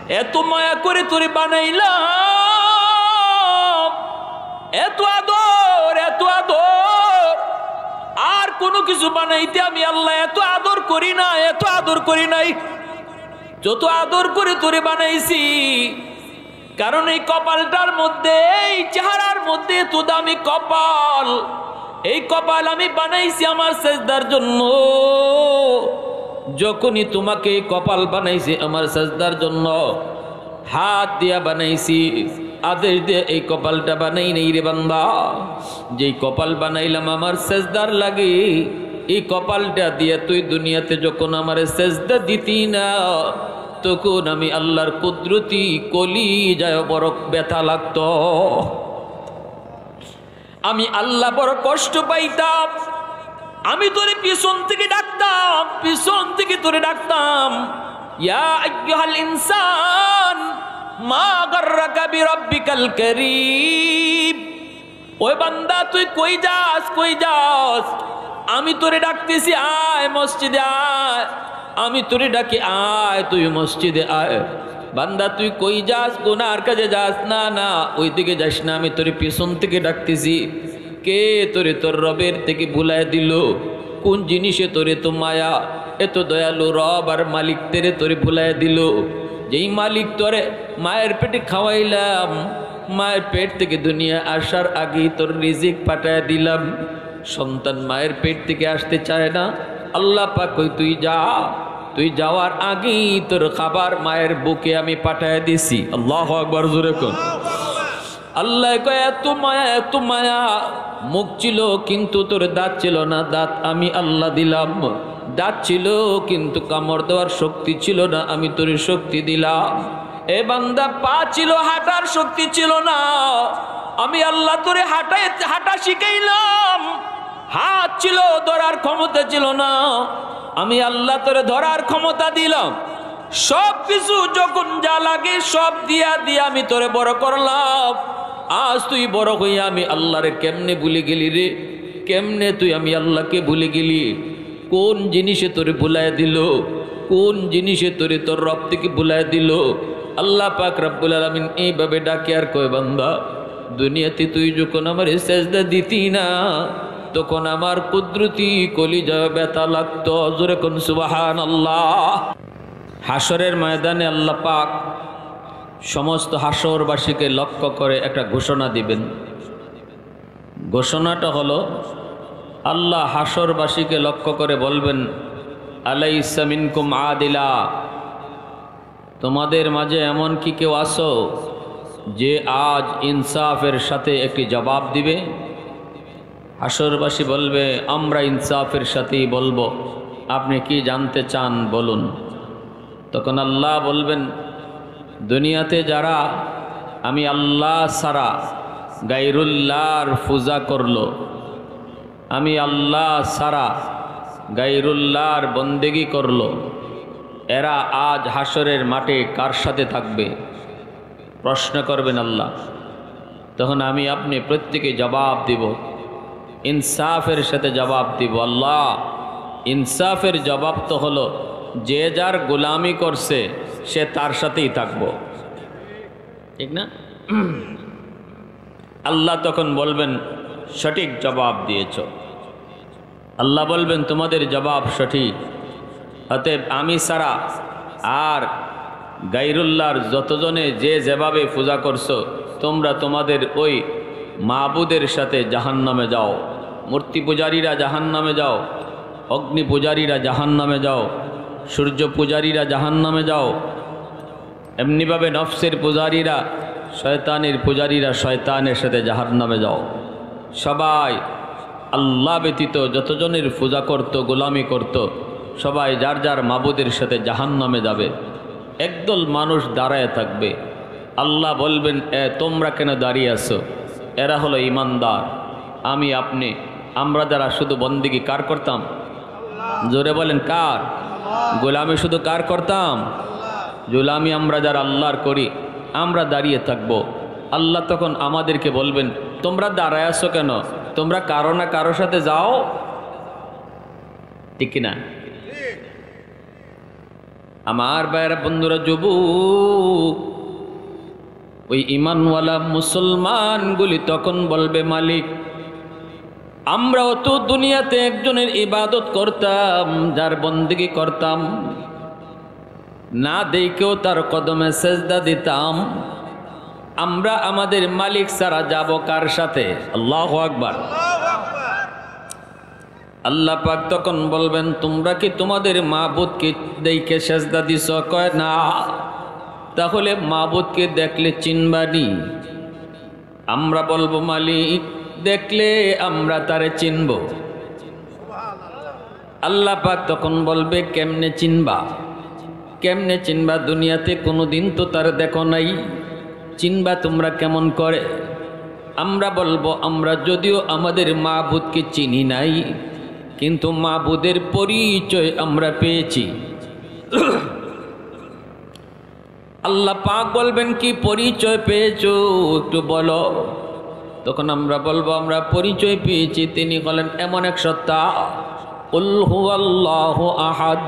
এত মায়া করে তোরে বানাইলাম, এত আদর, এত আদর, আর কোনো কিছু বানাইতে আমি আল্লাহ এত আদর করি না, এত আদর করি নাই যত আদর করে তোরে বানাইছি। কারণ এই কপালটার মধ্যে, এই চেহারার মধ্যে এত দামি কপাল, এই কপাল আমি বানাইছি আমার সেজদার জন্য। যখনই তোমাকে এই কপাল বানাইছি আমার সেজদার জন্য, হাত দিয়া বানাইছি, আদেশ দিয়ে এই কপালটা বানাই নেই রে বান্দা। যেই কপাল বানাইলাম আমার সেজদার লাগে, এই কপালটা দিয়ে তুই দুনিয়াতে যখন আমার সেজদা দিতি না, তখন আমি আল্লাহর কুদরতি কলি যায় বড় ব্যথা লাগতো, আমি আল্লাহ বড় কষ্ট পাইতাম। আমি তোরে পিছন থেকে ডাকতাম, পিছন থেকে তোরে ডাকতাম, ইয়া আইয়ুহাল ইনসান মা গাররাকা বিরাব্বিকাল কারীম। ওই বান্দা তুই কই যাস, কই যাস? আমি তোরে ডাকতেছি, আয় মসজিদে আয়। আমি তোরে ডাকি, আয় তুই মসজিদে আয়। বান্দা তুই কই যাস? গুনার কাজে যাস? না না, ওই দিকে যাস না, আমি তোরে পিছন থেকে ডাকতেছি। কে তোরে তোর রবের থেকে ভুলাই দিল? কোন জিনিসে তোরে তো মায়া? এত দয়ালু রব আর মালিক তেরে তোরে ভুলাই দিল। যেই মালিক তোরে মায়ের পেটে খাওয়াইলাম, মায়ের পেট থেকে দুনিয়া আসার আগেই তোর রিজিক পাঠায় দিলাম। সন্তান মায়ের পেট থেকে আসতে চায় না, আল্লাহ পাক কই তুই যা, তুই যাওয়ার আগেই তোর খাবার মায়ের বুকে আমি পাঠায় দিছি। আল্লাহু আকবার, জোরে কোন আল্লাহ কয় এত মায়া, এত মায়া। মুখ ছিল কিন্তু তোর দাঁত ছিল না, দাঁত আমি আল্লাহ দিলাম। দাঁত ছিল কিন্তু কামড় দেওয়ার শক্তি ছিল না, আমি তোর শক্তি দিলাম। এ বান্দা পা ছিল, হাঁটার শক্তি ছিল না, আমি আল্লাহ তোরে হাঁটা শিখাইলাম। হাত ছিল, ধরার ক্ষমতা ছিল না, আমি আল্লাহ তোরে ধরার ক্ষমতা দিলাম। সব কিছু যখন যা লাগে সব দিয়া দিয়া আমি তোরে বড় করলাম। আজ তুই বড় হইয়া আমি আল্লাহরে কেমনে ভুলে গেলি রে? কেমনে তুই আমি আল্লাহকে ভুলে গেলি? কোন জিনিসে তোরে ভুলাই দিল? কোন জিনিসে তোরে তোর রব থেকে ভুলাই দিল? আল্লাহ পাক রব্বুল আলামিন এইভাবে ডাকে আর কয়, বান্দা দুনিয়াতে তুই যখন আমার সেজদা দিতি না, তখন আমার কুদরতি কলিজা ব্যথা লাগতো। জোরে কোন সুবহানাল্লাহ। হাসরের ময়দানে আল্লাহ পাক সমস্ত হাসরবাসীকে লক্ষ্য করে একটা ঘোষণা দিবেন। ঘোষণাটা হলো, আল্লাহ হাসরবাসীকে লক্ষ্য করে বলবেন, আলাইসা মিনকুম আদিলা, তোমাদের মাঝে এমন কি কেউ আসো যে আজ ইনসাফের সাথে একটি জবাব দিবে? হাসরবাসী বলবে, আমরা ইনসাফের সাথেই বলবো, আপনি কি জানতে চান বলুন। তখন আল্লাহ বলবেন, দুনিয়াতে যারা আমি আল্লাহ ছাড়া গায়রুল্লাহর পূজা করলো, আমি আল্লাহ ছাড়া গায়রুল্লাহর বন্দেগি করলো, এরা আজ হাসরের মাঠে কার সাথে থাকবে? প্রশ্ন করবেন আল্লাহ। তখন আমি আপনি প্রত্যেকে জবাব দিব, ইনসাফের সাথে জবাব দিব। আল্লাহ, ইনসাফের জবাব তো হলো যে যার গোলামি করছে সে তার সাথেই থাকবো, ঠিক না? আল্লাহ তখন বলবেন, সঠিক জবাব দিয়েছ। আল্লাহ বলবেন, তোমাদের জবাব সঠিক। অতএব আমি ছাড়া আর গায়রুল্লাহর যতজনে যে যেভাবে পূজা করছো, তোমরা তোমাদের ওই মাবুদের সাথে জাহান্নামে যাও। মূর্তি পূজারীরা জাহান্নামে যাও, অগ্নি পূজারীরা জাহান্নামে যাও, সূর্য পূজারীরা জাহান্নামে যাও। এমনিভাবে নফসের পূজারীরা, শয়তানের পূজারীরা শয়তানের সাথে জাহান্নামে যাও। সবাই আল্লাহ ব্যতীত যতজনের পূজা করত, গোলামি করত, সবাই যার যার মাবুদের সাথে জাহান্নামে যাবে। একদল মানুষ দাঁড়ায় থাকবে। আল্লাহ বলবেন, তোমরা কেন দাঁড়িয়ে আছো? এরা হলো ইমানদার। আমি আপনি, আমরা যারা শুধু বন্দেগী কার করতাম? জোরে বলেন, কার? গোলামি শুধু কার করতাম? গোলামি আমরা যারা আল্লাহর করি, আমরা দাঁড়িয়ে থাকব। আল্লাহ তখন আমাদেরকে বলবেন, তোমরা দাঁড়ায় আছো কেন? তোমরা কারো না কারোর সাথে যাও, ঠিক কিনা? আমার ভাইয়েরা বন্ধুরা, যুবক, ওই ঈমানওয়ালা মুসলমানগুলি তখন বলবে, মালিক, আমরাও তো দুনিয়াতে একজনের ইবাদত করতাম, যার বন্দেগী করতাম, না দেখেও তার কদমে সেজদা দিতাম। আমরা আমাদের মালিক ছাড়া যাব কার সাথে? আল্লাহু আকবার। আল্লাহ পাক তখন বলবেন, তোমরা কি তোমাদের মাবুদকে দেখে সেজদা দিছ? কয় না। তাহলে মাবুদকে দেখলে চিনবানি? আমরা বলবো, মালিক, দেখলে আমরা তারে চিনব। আল্লাহ পাক তখন বলবে, কেমনে চিনবা? কেমনে চিনবা? দুনিয়াতে কোনোদিন তো তার দেখো নাই, চিনবা তোমরা কেমন করে? আমরা বলবো, আমরা যদিও আমাদের মাবুদকে চিনি নাই, কিন্তু মাবুদের পরিচয় আমরা পেয়েছি। আল্লাহ পাক বলবেন, কি পরিচয় পেয়েছো একটু বলো। তখন আমরা বলবো, আমরা পরিচয় পেয়েছি, তিনি বলেন এমন এক সত্তা, কুল হুয়াল্লাহু আহাদ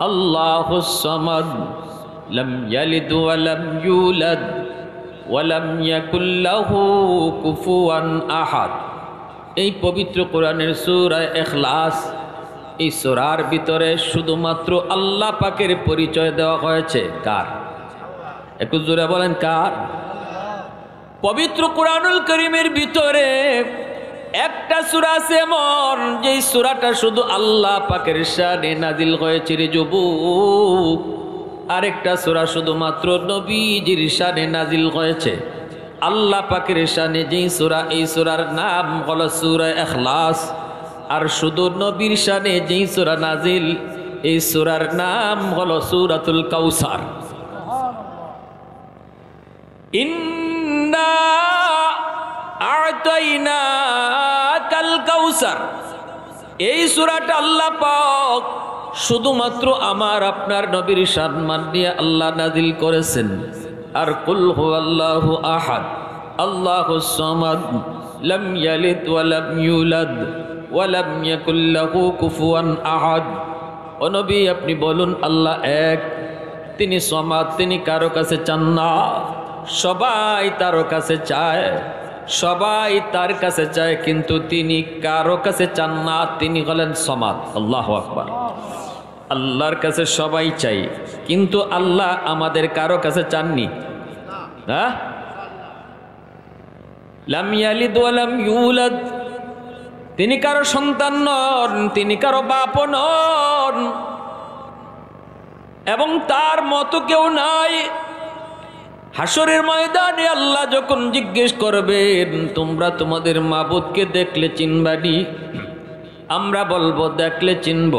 আল্লাহুস সামাদ লাম ইয়ালিদ ওয়া লাম ইউলাদ ওয়া লাম ইয়াকুল লাহু কুফুয়ান আহাদ। এই পবিত্র কোরআনের সূরা ইখলাস, এই সূরার ভিতরে শুধুমাত্র আল্লাহ পাকের পরিচয় দেওয়া হয়েছে। কার? একটু জোরে বলেন, কার? পবিত্র কোরআনুল কারীমের ভিতরে একটা সূরা আছে এমন, যে সূরাটা শুধু আল্লাহ পাকের শানে নাজিল হয়েছে রে যুবক। আরেকটা সূরা শুধুমাত্র নবীজির শানে নাজিল হয়েছে। আল্লাহ পাকের শানে যেই সূরা, এই সূরার নাম হলো সূরা ইখলাস। আর শুধু নবীর শানে যেই সূরা নাজিল, এই সূরার নাম হলো সূরাতুল কাউসার। ইন্না আ'তাইনাকাল কাউসার, এই সূরাটা আল্লাহ পাক শুধুমাত্র আমার আপনার নবীর সম্মান নিয়ে আল্লাহ নাজিল করেছেন। আর কুল হুয়াল্লাহু আহাদ আল্লাহুস সামাদ লাম ইয়ালিদ ওয়া লাম ইউলাদ ওয়া লাম ইয়াকুল লাহু কুফুয়ান আহাদ। ও নবী, আপনি বলুন, আল্লাহ এক, তিনি সামাদ, তিনি কারো কাছে চান না। সবাই তার কাছে চায়, সবাই তার কাছে চায়, কিন্তু তিনি কারো কাছে চান না। তিনি হলেন সামাদ। আল্লাহু আকবার। আল্লাহর কাছে সবাই চাই, কিন্তু আল্লাহ আমাদের কারো কাছে চাননি। হ্যাঁ, লাম ইয়ালিদ ওয়া লাম ইউলাদ, তিনি কারো সন্তান নন, তিনি কারো বাপ নন, এবং তার মতো কেউ নাই। হাসরের ময়দানে আল্লাহ যখন জিজ্ঞেস করবেন, তোমরা তোমাদের মাবুদকে দেখলে চিনবানি? আমরা বলবো, দেখলে চিনব।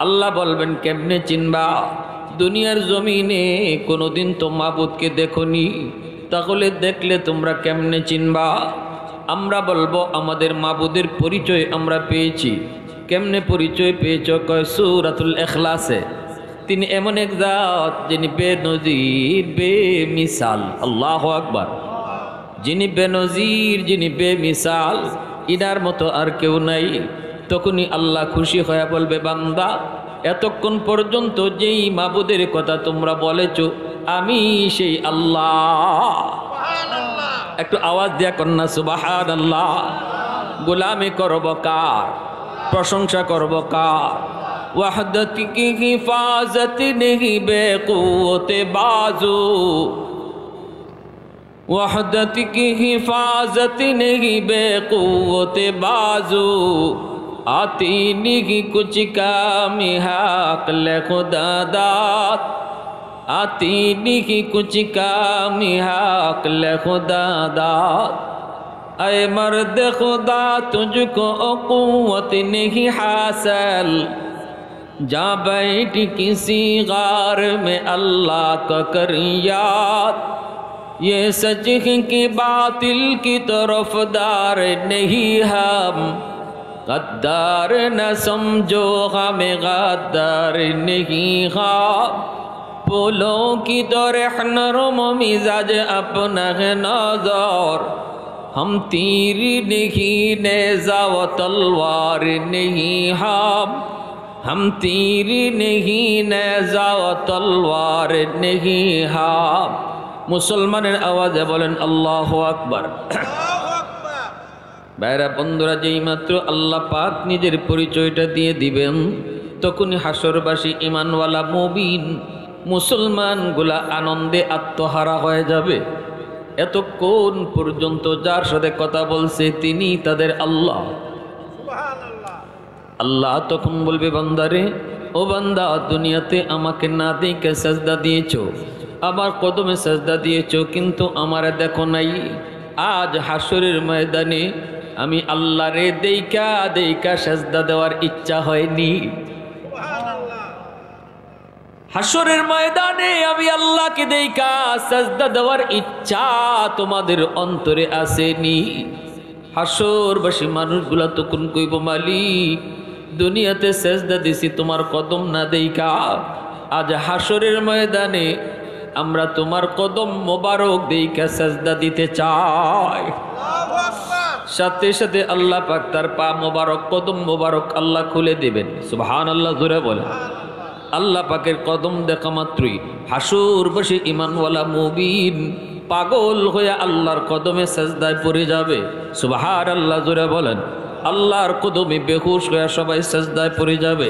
আল্লাহ বলবেন, কেমনে চিনবা? দুনিয়ার জমিনে কোনোদিন তো মাবুদকে দেখোনি, তাহলে দেখলে তোমরা কেমনে চিনবা? আমরা বলবো, আমাদের মাবুদের পরিচয় আমরা পেয়েছি। কেমনে পরিচয় পেয়েছ? কয় সূরাতুল ইখলাসে, তিনি এমন এক জাত যিনি বেনজির বেমিসাল। আল্লাহু আকবার। যিনি বেনজির, যিনি বেমিসাল, ইনার মতো আর কেউ নাই। তখনই আল্লাহ খুশি হয়ে বলবে, বান্দা, এতক্ষণ পর্যন্ত যেই মাবুদের কথা তোমরা বলেছ, আমি সেই আল্লাহ। একটু আওয়াজ দিয়া কন্যা সুবহানাল্লাহ। গোলামি করব কার? প্রশংসা করব কার? वहदत की हिफाजत नहीं बेक़ुव्वत बाजू, वहदत की हिफाजत नहीं बेक़ुव्वत बाजू, आती नहीं कुछ काम हक़ल खुदा दात, आती नहीं कुछ काम हक़ल खुदा दात। ऐ मर्द खुदा तुझको क़ुव्वत नहीं हासिल, जा बैठ किसी गार में अल्लाह का कर याद, ये सच है कि बातिल की तरफदार नहीं हम, गद्दार न समझो हमें गद्दार नहीं हम, फूलों की तरह नरम मिजाज अपना है नज़र, हम तीर नहीं नेज़ा व तलवार नहीं हम, हम तीर नहीं नेजा तलवार नहीं हाथ। মুসলমানের আওয়াজে বলেন আল্লাহু আকবার। ভাইরা বন্ধুরা, যেই মাত্র আল্লাহ পাক নিজের পরিচয়টা দিয়ে দিবেন তখনই হাসরবাসী ঈমানওয়ালা মুমিন মুসলমানগুলা আনন্দে আত্মহারা হয়ে যাবে। এতক্ষণ পর্যন্ত যার সাথে কথা বলছে তিনি তাদের আল্লাহ। আল্লাহ তখন বলবে, বান্দারে, ও বান্দা, দুনিয়াতে আমাকে না দেখে সাজদা দিয়েছো, আমার কদমে সাজদা দিয়েছো, কিন্তু আমারে দেখো নাই। আজ হাসরের ময়দানে আমি আল্লাহরে দেইকা দেইকা সাজদা দেওয়ার ইচ্ছা হয়নি। হাসরের ময়দানে আমি আল্লাহকে দেইকা সাজদা দেওয়ার ইচ্ছা তোমাদের অন্তরে আসেনি। হাসরবাসী মানুষগুলা তখন কইব, মালিক, দুনিয়াতে সাজদা দিছি তোমার কদম না দেইকা, আজ হাসরের ময়দানে আমরা তোমার কদম মোবারক দেইকা সাজদা দিতে চাই। সাথে সাথে আল্লাহ পাক তার পা মোবারক, কদম মোবারক আল্লাহ খুলে দিবেন। সুবহানাল্লাহ, জোরে বলেন। আল্লাহ পাকের কদম দেখা মাত্রই হাসরবাসী ঈমানওয়ালা মুমিন পাগল হয়ে আল্লাহর কদমে সাজদায় পড়ে যাবে। সুবহানাল্লাহ, জোরে বলেন। আল্লাহর কদমে বেহুশ হয়ে সবাই সাজদায় পড়ে যাবে।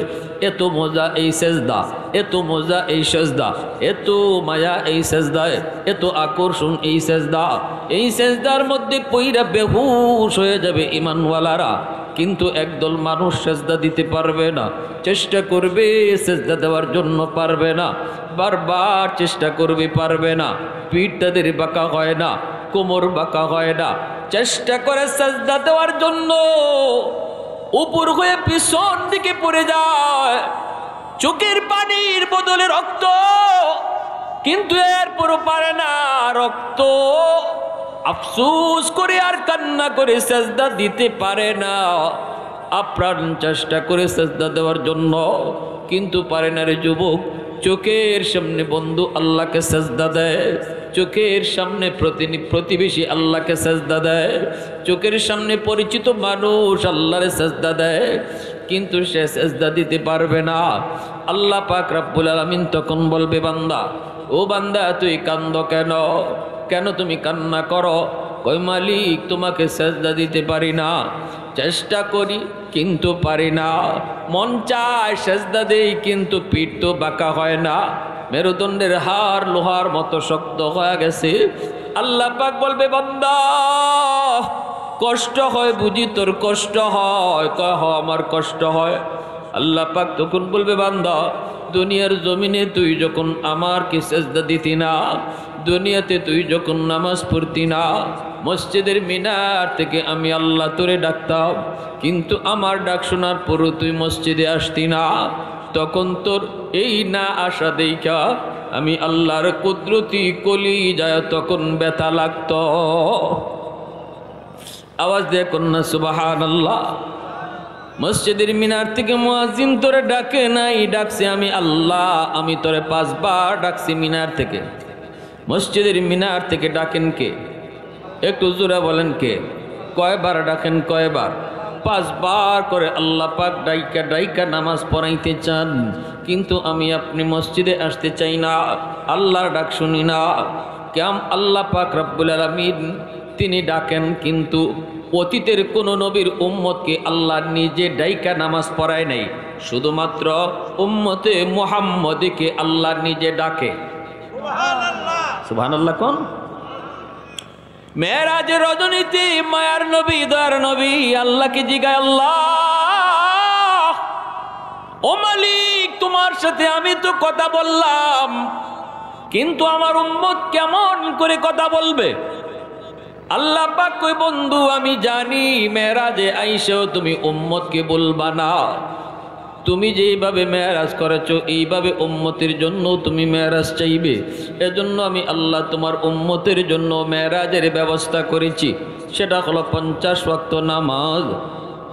এত মজা এই সাজদা, এত মজা এই সাজদা, এত মায়া এই সাজদায়, এত আকর্ষণ এই সাজদা। এই সাজদার মধ্যে পইরা বেহুশ হয়ে যাবে ঈমানওয়ালারা, কিন্তু একদল মানুষ সাজদা দিতে পারবে না। চেষ্টা করবে সাজদা দেওয়ার জন্য, পারবে না। বারবার চেষ্টা করবে, পারবে না। পিঠ তাদের বাঁকা হয় না, কোমর বাঁকা হয় না। চেষ্টা করে সাজদা দেওয়ার জন্য উপর হয়ে পিছন দিকে পড়ে যায়, চোখের পানির বদলে রক্ত, কিন্তু এরপরও পারে না। রক্ত আফসোস করে আর কান্না করে সাজদা দিতে পারে না। আপ্রাণ চেষ্টা করে সাজদা দেওয়ার জন্য, কিন্তু পারে না রে যুবক। চোখের সামনে বন্ধু আল্লাহকে সাজদা দেয়, চোখের সামনে প্রতিবেশী আল্লাহকে সাজদা দেয়, চোখের সামনে পরিচিত মানুষ আল্লাহরে সাজদা দেয়, কিন্তু সে সাজদা দিতে পারবে না। আল্লাহ পাক রব্বুল আলামিন তখন বলবে, বান্দা, ও বান্দা, তুই কান্দ কেন? কেন তুমি কান্না করো? কই, মালিক, তোমাকে সাজদা দিতে পারি না। চেষ্টা করি কিন্তু পারি না। মন চায় সাজদা দেই, কিন্তু পিঠ তো বাঁকা হয় না। মেরুদণ্ডের হাড় লোহার মতো শক্ত হয়ে গেছে। আল্লাহ পাক বলবে, বান্দা, কষ্ট হয় বুঝি তোর? কষ্ট হয়? কয়, হ, আমার কষ্ট হয়। আল্লাহ পাক তখন বলবে, বান্দা, দুনিয়ার জমিনে তুই যখন আমার কি সাজদা দিতি না, দুনিয়াতে তুই যখন নামাজ পড়তি না, মসজিদের মিনার থেকে আমি আল্লাহ তোরে ডাকতাম, কিন্তু আমার ডাক শোনার পরও তুই মসজিদে আসতি না। তখন তোর এই না আসা দেখা আমি আল্লাহর কুদরতি কলি যায় তখন ব্যথা লাগত। আওয়াজ দিয়ে কন্যা সুবহানাল্লাহ। মসজিদের মিনার থেকে মুয়াজ্জিন তোরে ডাকে নাই, ডাকছে আমি আল্লাহ। আমি তোরে 5 বার ডাকছি মিনার থেকে। মসজিদের মিনার থেকে ডাকেন কে? একটু জোরে বলেন, কে? কয়বার ডাকেন? কয়বার? 5 বার করে আল্লাহ পাক ডাইকা ডাইকা নামাজ পড়াইতে চান, কিন্তু আমি আপনি মসজিদে আসতে চাই না, আল্লাহর ডাক শুনি না। কেমন আল্লাহ পাক রব্বুল আলামিন তিনি ডাকেন, কিন্তু অতীতের কোন নবীর উম্মতকে আল্লাহ নিজে ডাইকা নামাজ পড়ায় নাই, শুধুমাত্র উম্মতে মুহাম্মদকে আল্লাহ নিজে ডাকে। সুবহানাল্লাহ, সুবহানাল্লাহ। কোন মেরাজের রজনীতে মায়ার নবী, দয়ার নবী আল্লাহকে জিগায়, আল্লাহ, ও মালিক, তোমার সাথে আমি তো কথা বললাম, কিন্তু আমার উম্মত কেমন করে কথা বলবে? আল্লাহ পাক কই, বন্ধু, আমি জানি মেরাজে আইসাও তুমি উম্মতকে বলবা না। তুমি যেইভাবে মেরাজ করেছো এইভাবে উম্মতের জন্য তুমি মেরাজ চাইবে। এজন্য আমি আল্লাহ তোমার উম্মতের জন্য মেরাজের ব্যবস্থা করেছি। সেটা হলো 50 ওয়াক্ত নামাজ।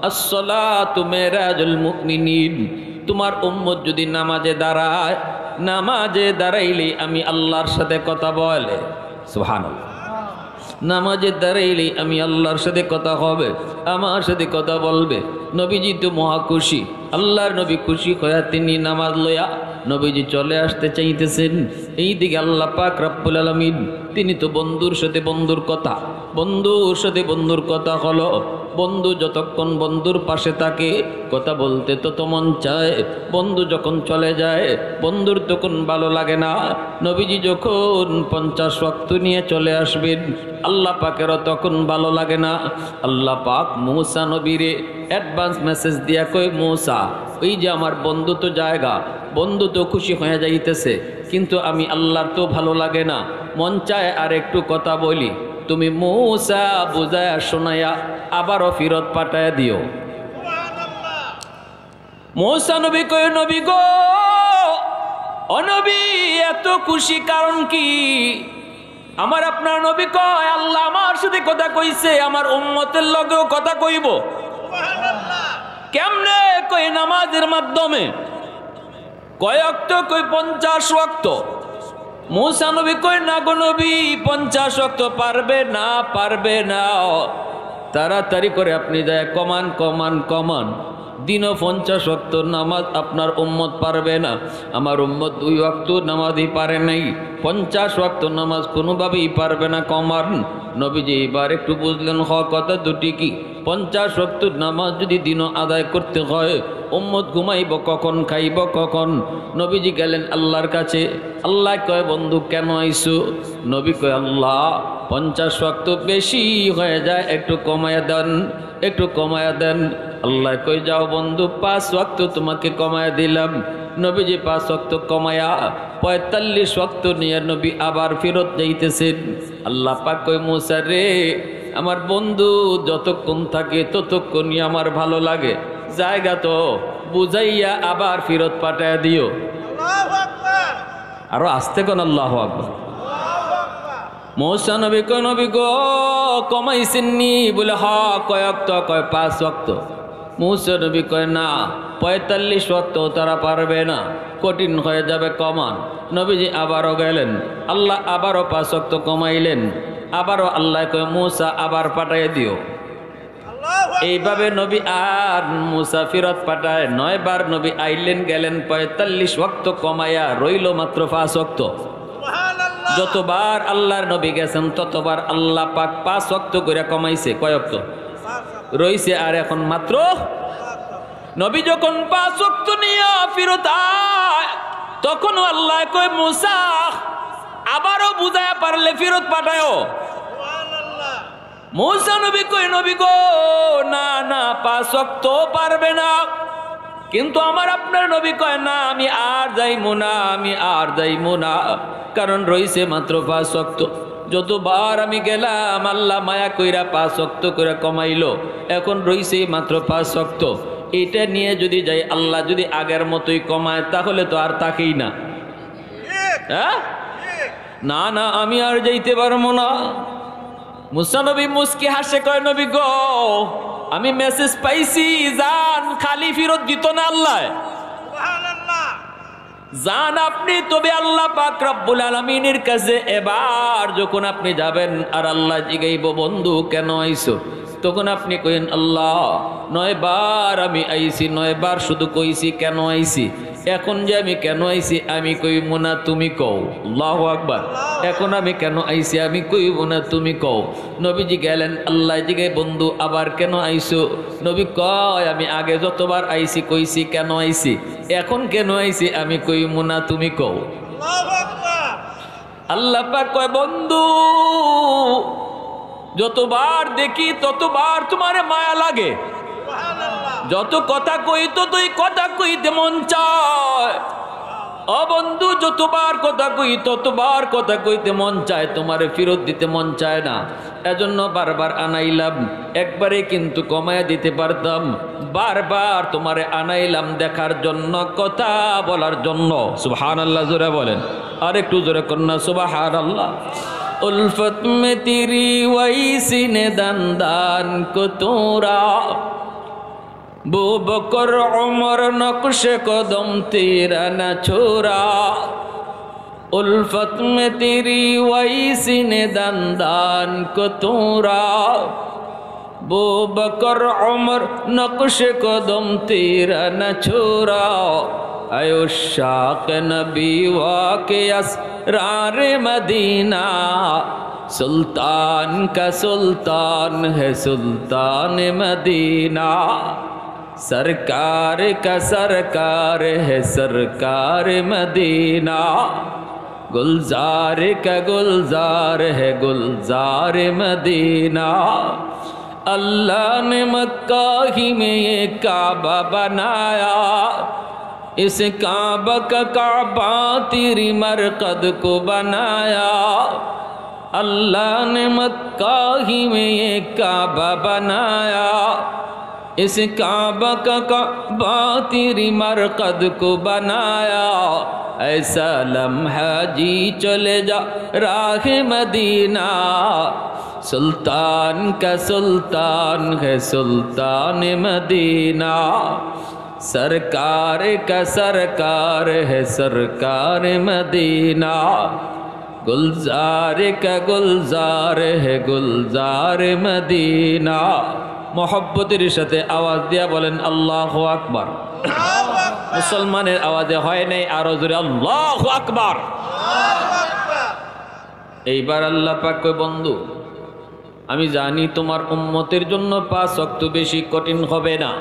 আসসালাতু মেরাজুল মুমিনিন। তোমার উম্মত যদি নামাজে দাঁড়ায়, নামাজে দাঁড়াইলে আমি আল্লাহর সাথে কথা বলে। সুবহানাল্লাহ। নামাজে দাঁড়াইলে আমি আল্লাহর সাথে কথা হবে, আমার সাথে কথা বলবে। নবীজি তো মহা খুশি। আল্লাহর নবী খুশি হইয়া তিনি নামাজ লইয়া নবীজি চলে আসতে চাইতেছেন। এইদিকে আল্লাহ পাক রব্বুল আলামিন তিনি তো বন্ধুর সাথে বন্ধুর কথা হলো। বন্ধু যতক্ষণ বন্ধুর পাশে থাকে কথা বলতে তত মন চায়, বন্ধু যখন চলে যায় বন্ধুর তখন ভালো লাগে না। নবীজি যখন 50 ওয়াক্ত নিয়ে চলে আসবেন আল্লাহ পাকেরও তখন ভালো লাগে না। আল্লাহ পাক মূসা নবীরে অ্যাডভান্স মেসেজ দিয়া কয়, মূসা ওই যে আমার বন্ধু তো জায়গা, বন্ধু তো খুশি হয়ে যাইতেছে, কিন্তু আমি আল্লাহর তো ভালো লাগে না, মন চায় আর একটু কথা বলি, তুমি মূসা বুঝায়া শোনায়া আবারও ফিরত পাঠায় দিও। মূসা নবী কয়, নবী গো ও নবী এত খুশি কারণ কি? আমার আপনার নবী কয়, আল্লাহ আমার সাথে কথা কইছে, আমার উম্মতের লগেও কথা কইব। কেমনে? কই নামাজের মাধ্যমে। কয় ওয়াক্ত? কই 50 ওয়াক্ত। মূসা নবী কয়, না গো নবী 50 ওয়াক্ত পারবে না, তাড়াতাড়ি করে আপনি যায় কমান। দিনও 50 ওয়াক্ত নামাজ আপনার উম্মত পারবে না। আমার উম্মত 2 ওয়াক্ত নামাজই পারে নাই, 50 ওয়াক্ত নামাজ কোনোভাবেই পারবে না, কমান। নবীজি এবার একটু বুঝলেন কথা দুটি কি। 50 ওয়াক্ত নামাজ যদি দিনও আদায় করতে হয় উম্মত ঘুমাইব কখন, খাইব কখন? নবীজি গেলেন আল্লাহর কাছে। আল্লাহ কয়, বন্ধু কেন আইসো? নবী কয়, আল্লাহ 50 ওয়াক্ত বেশি হয়ে যায়, একটু কমায়া দেন। আল্লাহ কই, যাও বন্ধু 5 ওয়াক্ত তোমাকে কমায়া দিলাম। নবীজি 5 ওয়াক্ত কমায়া 45 ওয়াক্ত নিয়ে নবী আবার ফেরত যাইতেছেন। আল্লাহ পাক কই, মূসা রে আমার বন্ধু যতক্ষণ থাকে ততক্ষণই আমার ভালো লাগে, জায়গা তো বুঝাইয়া আবার ফেরত পাঠায়া দিও। আরো আস্তে কোন আল্লাহু আকবার। মূসা নবী কয়, নবী গো কমাইছেননি? বলে হ। কয় ওয়াক্ত? কয় 5 ওয়াক্ত। মূসা নবী কয়, না 45 ওয়াক্ত তারা পারবে না, কঠিন হয়ে যাবে, কমান। নবীজি আবারও গেলেন, আল্লাহ আবারও 5 ওয়াক্ত কমাইলেন। আবারও আল্লাহ কয়, মূসা আবার পাঠাই দিও। এইভাবে নবী আর মূসা ফিরত পাঠায় 9 বার নবী আইলেন গেলেন, 45 ওয়াক্ত কমায়া রইল মাত্র 5 ওয়াক্ত। যতবার আল্লাহর নবী গেছেন ততবার আল্লাহ পাক 5 ওয়াক্ত করে কমাইছে। কয় ওয়াক্ত রইছে? আর এখন মাত্র। নবী যখন 5 ওয়াক্ত নিয়ে ফিরত আয় তখন আল্লাহ কয়, মূসা আবারও বুঝায়া পারলে ফিরত পাঠায়ও। মূসা নবী কয়, নবী গো না 5 ওয়াক্ত পারবে না। কিন্তু আমার আপনার নবী কয়, না আমি আর যাইমু না, কারণ রইছে মাত্র 5 ওয়াক্ত। যতবার আমি গেলাম আল্লাহ মায়া কইরা 5 ওয়াক্ত করে কমাইলো, এখন রইছে মাত্র 5 ওয়াক্ত। এটা নিয়ে যদি যাই আল্লাহ যদি আগের মতোই কমায় তাহলে তো আর তাকেই না। হ্যাঁ না আমি আর যাইতে পারবো না। মূসা নবী মুস্কি হাসে কয়, নবী গো আমি মেসেজ পাইছি, জান খালি ফিরত দিত না আল্লাহ, জান আপনি। তবে আল্লাহ পাক রব্বুল আলামিনের কাছে এবার যখন আপনি যাবেন আর আল্লাহ জিগাইব, বন্ধু কেন আইছো? তখন আপনি কইন, আল্লাহ 9 বার আমি আইছি, 9 বার শুধু কইছি কেন আইছি। এখন যে আমি কেন আইছি আমি কইব না, তুমি কও। আল্লাহু আকবার। এখন আমি কেন আইছি আমি কইব না, তুমি কও। নবীজি গেলেন, আল্লাহ জিগাই, বন্ধু আবার কেন আইছো? নবী কয়, আমি আগে যতবার আইছি কইছি কেন আইছি, এখন কেন আইছি আমি কইব না, তুমি কও। আল্লাহ পাক কয়, বন্ধু যতবার দেখি ততবার তোমারে মায়া লাগে, যত কথা কই ততই কথা কইতে মন চায়। ও বন্ধু যতবার কথা কই ততবার কথা কইতে মন চায়, তোমারে ফেরত দিতে মন চায় না। এজন্য বারবার আনাইলাম, একবারে কিন্তু কমায়া দিতে পারতাম, বারবার তোমারে আনাইলাম দেখার জন্য, কথা বলার জন্য। সুবহানাল্লাহ জোরে বলেন, আর একটু জোরে কন্যা সুবহানাল্লাহ। उल्फत में तेरी वही सीने दंदान को तोरा, बू बकर उमर नक्श कदम तेरा न छोरा। उल्फत में तेरी वही सीने दंदान को तोरा, अबू बकर उमर नक्श कदम तेरा न छोड़ा आयो शाक नबी वाके असरार मदीना सुल्तान का सुल्तान है सुल्तान मदीना सरकार का सरकार है सरकार मदीना गुलजार का गुलजार है गुलजार मदीना अल्लाह ने मक्का ही में ये काबा बनाया इस काबा का काबा तेरी मरकद को बनाया अल्लाह ने मक्का ही में ये काबा बनाया इस काबा का काबा तेरी मरकद को बनाया ऐसा लम्हा जी चले जा राह मदीना सुल्तान का सुल्तान है सुल्तान मदीना सरकार का सरकार है सरकार मदीना गुलजार का गुलजार है गुलजार मदीना मोहब्बतेर साथे आवाज दिया बोलें अल्लाहु আকবার मुसलमानेर आवाजे হয় নাই आरो जोरे अल्लाहु আকবার এইবার আল্লাহ পাক কয় বন্ধু আমি জানি তোমার উম্মতের জন্য 5 ওয়াক্ত বেশি কঠিন হবে না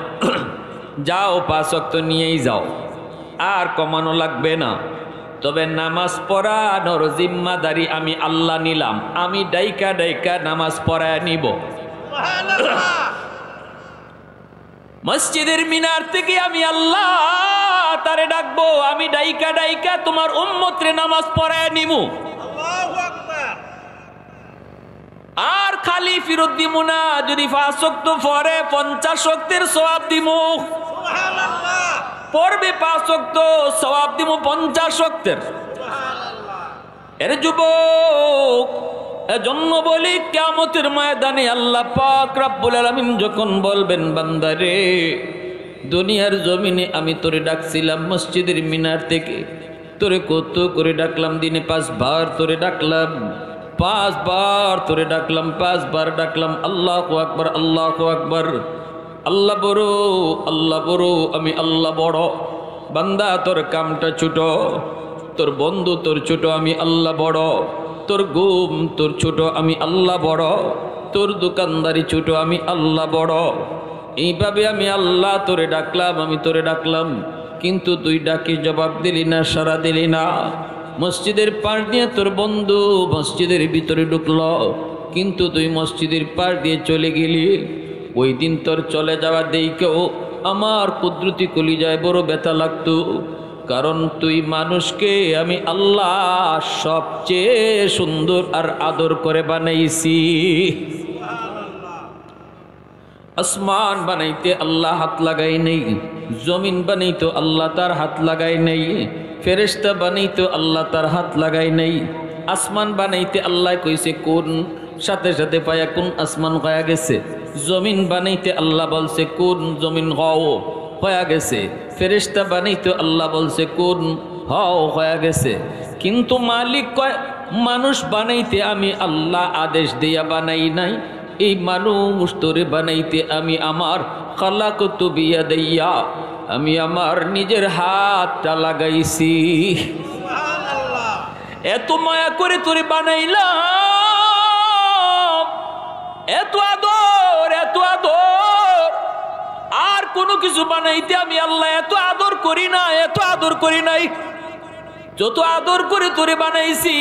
যাও 5 ওয়াক্ত নিয়েই যাও আর কমানো লাগবে না তবে নামাজ পড়ানোর জিম্মাদারি আমি আল্লাহ নিলাম আমি ডাইকা ডাইকা নামাজ পড়ায় নিব সুবহানাল্লাহ মসজিদের মিনার থেকে আমি আল্লাহ তারে ডাকবো আমি ডাইকা ডাইকা তোমার উম্মতরে নামাজ পড়ায় নিমু আল্লাহু আকবার আর খালি ফিরত দিমু না যদি 5 ওয়াক্ত পড়ে 50 ওয়াক্তের সওয়াব দিমু সুবহানাল্লাহ পড়বে 5 ওয়াক্ত সওয়াব দিমু 50 ওয়াক্তের সুবহানাল্লাহ এর যুবক এজন্য বলি কিয়ামতের ময়দানে আল্লাহ পাক রব্বুল আলামিন যখন বলবেন বান্দারে দুনিয়ার জমিনে আমি তোরে ডাকছিলাম মসজিদের মিনার থেকে তোরে কত করে ডাকলাম দিনে 5 বার তোরে ডাকলাম 5 বার তোরে ডাকলাম 5 বার ডাকলাম আল্লাহু আকবার আল্লাহু আকবার আল্লাহ বড় আমি আল্লাহ বড় বান্দা তোর কামটা ছোট তোর বন্ধু তোর ছোট আমি আল্লাহ বড় তোর গুম তোর ছোট আমি আল্লাহ বড় তোর দোকানদারি ছোট আমি আল্লাহ বড় এইভাবে আমি আল্লাহ তোরে ডাকলাম আমি তোরে ডাকলাম কিন্তু তুই ডাকি জবাব দিলি না সাড়া দিলি না মসজিদের পাশ দিয়ে তোর বন্ধু মসজিদের ভিতরে ঢুকলো কিন্তু তুই মসজিদের পাশ দিয়ে চলে গেলি ওই দিন তোর চলে যাওয়া দেখেও আমার কুদরতি কলিজায় বড় ব্যথা লাগতো কারণ তুই মানুষকে আমি আল্লাহ সবচেয়ে সুন্দর আর আদর করে বানাইছি আসমান বানাইতে আল্লাহ হাত লাগাই নেই জমিন বানাইতো আল্লাহ তার হাত লাগাই নেই ফেরেশতা বানাইতো আল্লাহ তার হাত লাগাই নেই আসমান বানাইতে আল্লাহ কইছে কোন সাথে সাথে পায়া কোন আসমান হয়ে গেছে জমিন বানাইতে আল্লাহ বলছে কোন জমিন হও হয়ে গেছে ফেরেশতা বানাইতো আল্লাহ বলছে কোন হও হয়ে গেছে কিন্তু মালিক কয় মানুষ বানাইতে আমি আল্লাহ আদেশ দিয়া বানাই নাই এই মানুষ তোরে বানাইতে আমি আমার খালাকতু বিয়াদাইয়া আমি আমার নিজের হাতটা লাগাইছি সুবহানাল্লাহ এত মায়া করে তোরে বানাইলাম এত আদর আর কোনো কিছু বানাইতে আমি আল্লাহ এত আদর করি না এত আদর করি নাই যত আদর করে তোরে বানাইছি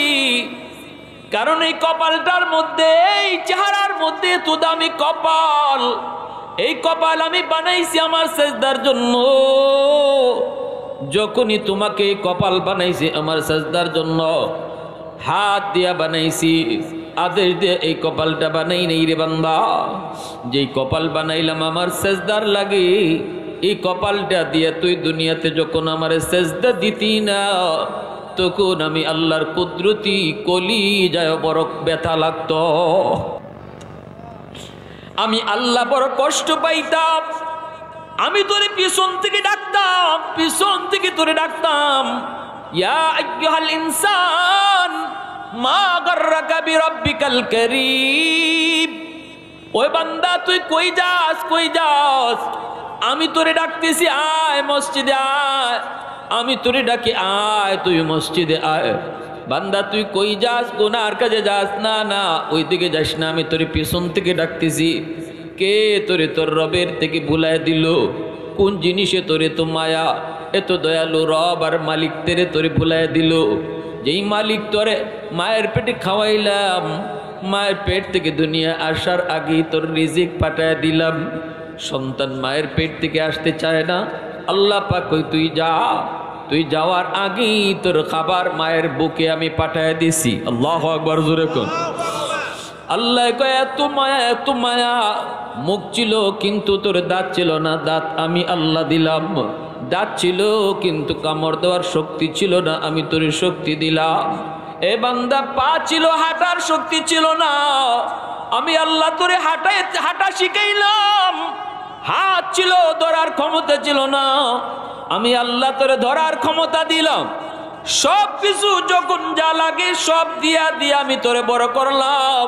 কারণ এই কপালটার মধ্যে এই চেহারার মধ্যে এত দামি কপাল এই কপাল আমি বানাইছি আমার সেজদার জন্য যখনই তোমাকে কপাল বানাইছি আমার সেজদার জন্য হাত দিয়া বানাইছি আদেশ দিয়ে এই কপালটা বানাই নেই রে বান্দা যেই কপাল বানাইলাম আমার সেজদার লাগে এই কপালটা দিয়ে তুই দুনিয়াতে যখন আমার সেজদা দিতি না তখন আমি আল্লাহর কুদরতি কলিজায় বড় ব্যথা লাগতো আমি আল্লাহ বড় কষ্ট পাইতাম আমি তোরে পিছন থেকে ডাকতাম ইয়া আইয়ুহাল ইনসান মা গাররাকা বিরাব্বিকাল কারীম ওই বান্দা তুই কই যাস, কই যাস? আমি তোরে ডাকতেছি, আয় মসজিদে আয়। আমি তোরে ডাকি, আয় তুই মসজিদে আয়। বান্দা তুই কই যাস? গুনার কাজে যাস? না না, ওই দিকে যাস না, আমি তোরে পিছন থেকে ডাকতেছি। কে তোরে তোর রবের থেকে ভুলায় দিল? কোন জিনিসে তোরে তো মায়া? এত দয়ালু রব আর মালিক তেরে তোরে ভুলায় দিল। যেই মালিক তোরে মায়ের পেটে খাওয়াইলাম, মায়ের পেট থেকে দুনিয়া আসার আগেই তোর রিজিক পাঠায় দিলাম। সন্তান মায়ের পেট থেকে আসতে চায় না, আল্লাহ পাক কই তুই যা, তুই যাওয়ার আগেই তোর খাবার মায়ের বুকে আমি পাঠায় দিছি। আল্লাহু আকবার, জোরে কোন। আল্লাহ কয় এত মায়া, এত মায়া। মুখ ছিল কিন্তু তোর দাঁত ছিল না, দাঁত আমি আল্লাহ দিলাম। দাঁত ছিল কিন্তু কামড় দেওয়ার শক্তি ছিল না, আমি তোর শক্তি দিলাম। এ বান্দা পা ছিল, হাঁটার শক্তি ছিল না, আমি আল্লাহ তোরে হাঁটা শিখাইলাম। হাত ছিল, ধরার ক্ষমতা ছিল না, আমি আল্লাহ তোরে ধরার ক্ষমতা দিলাম। সব কিছু যখন যা লাগে সব দিয়া দিয়া আমি তোরে বড় করলাম।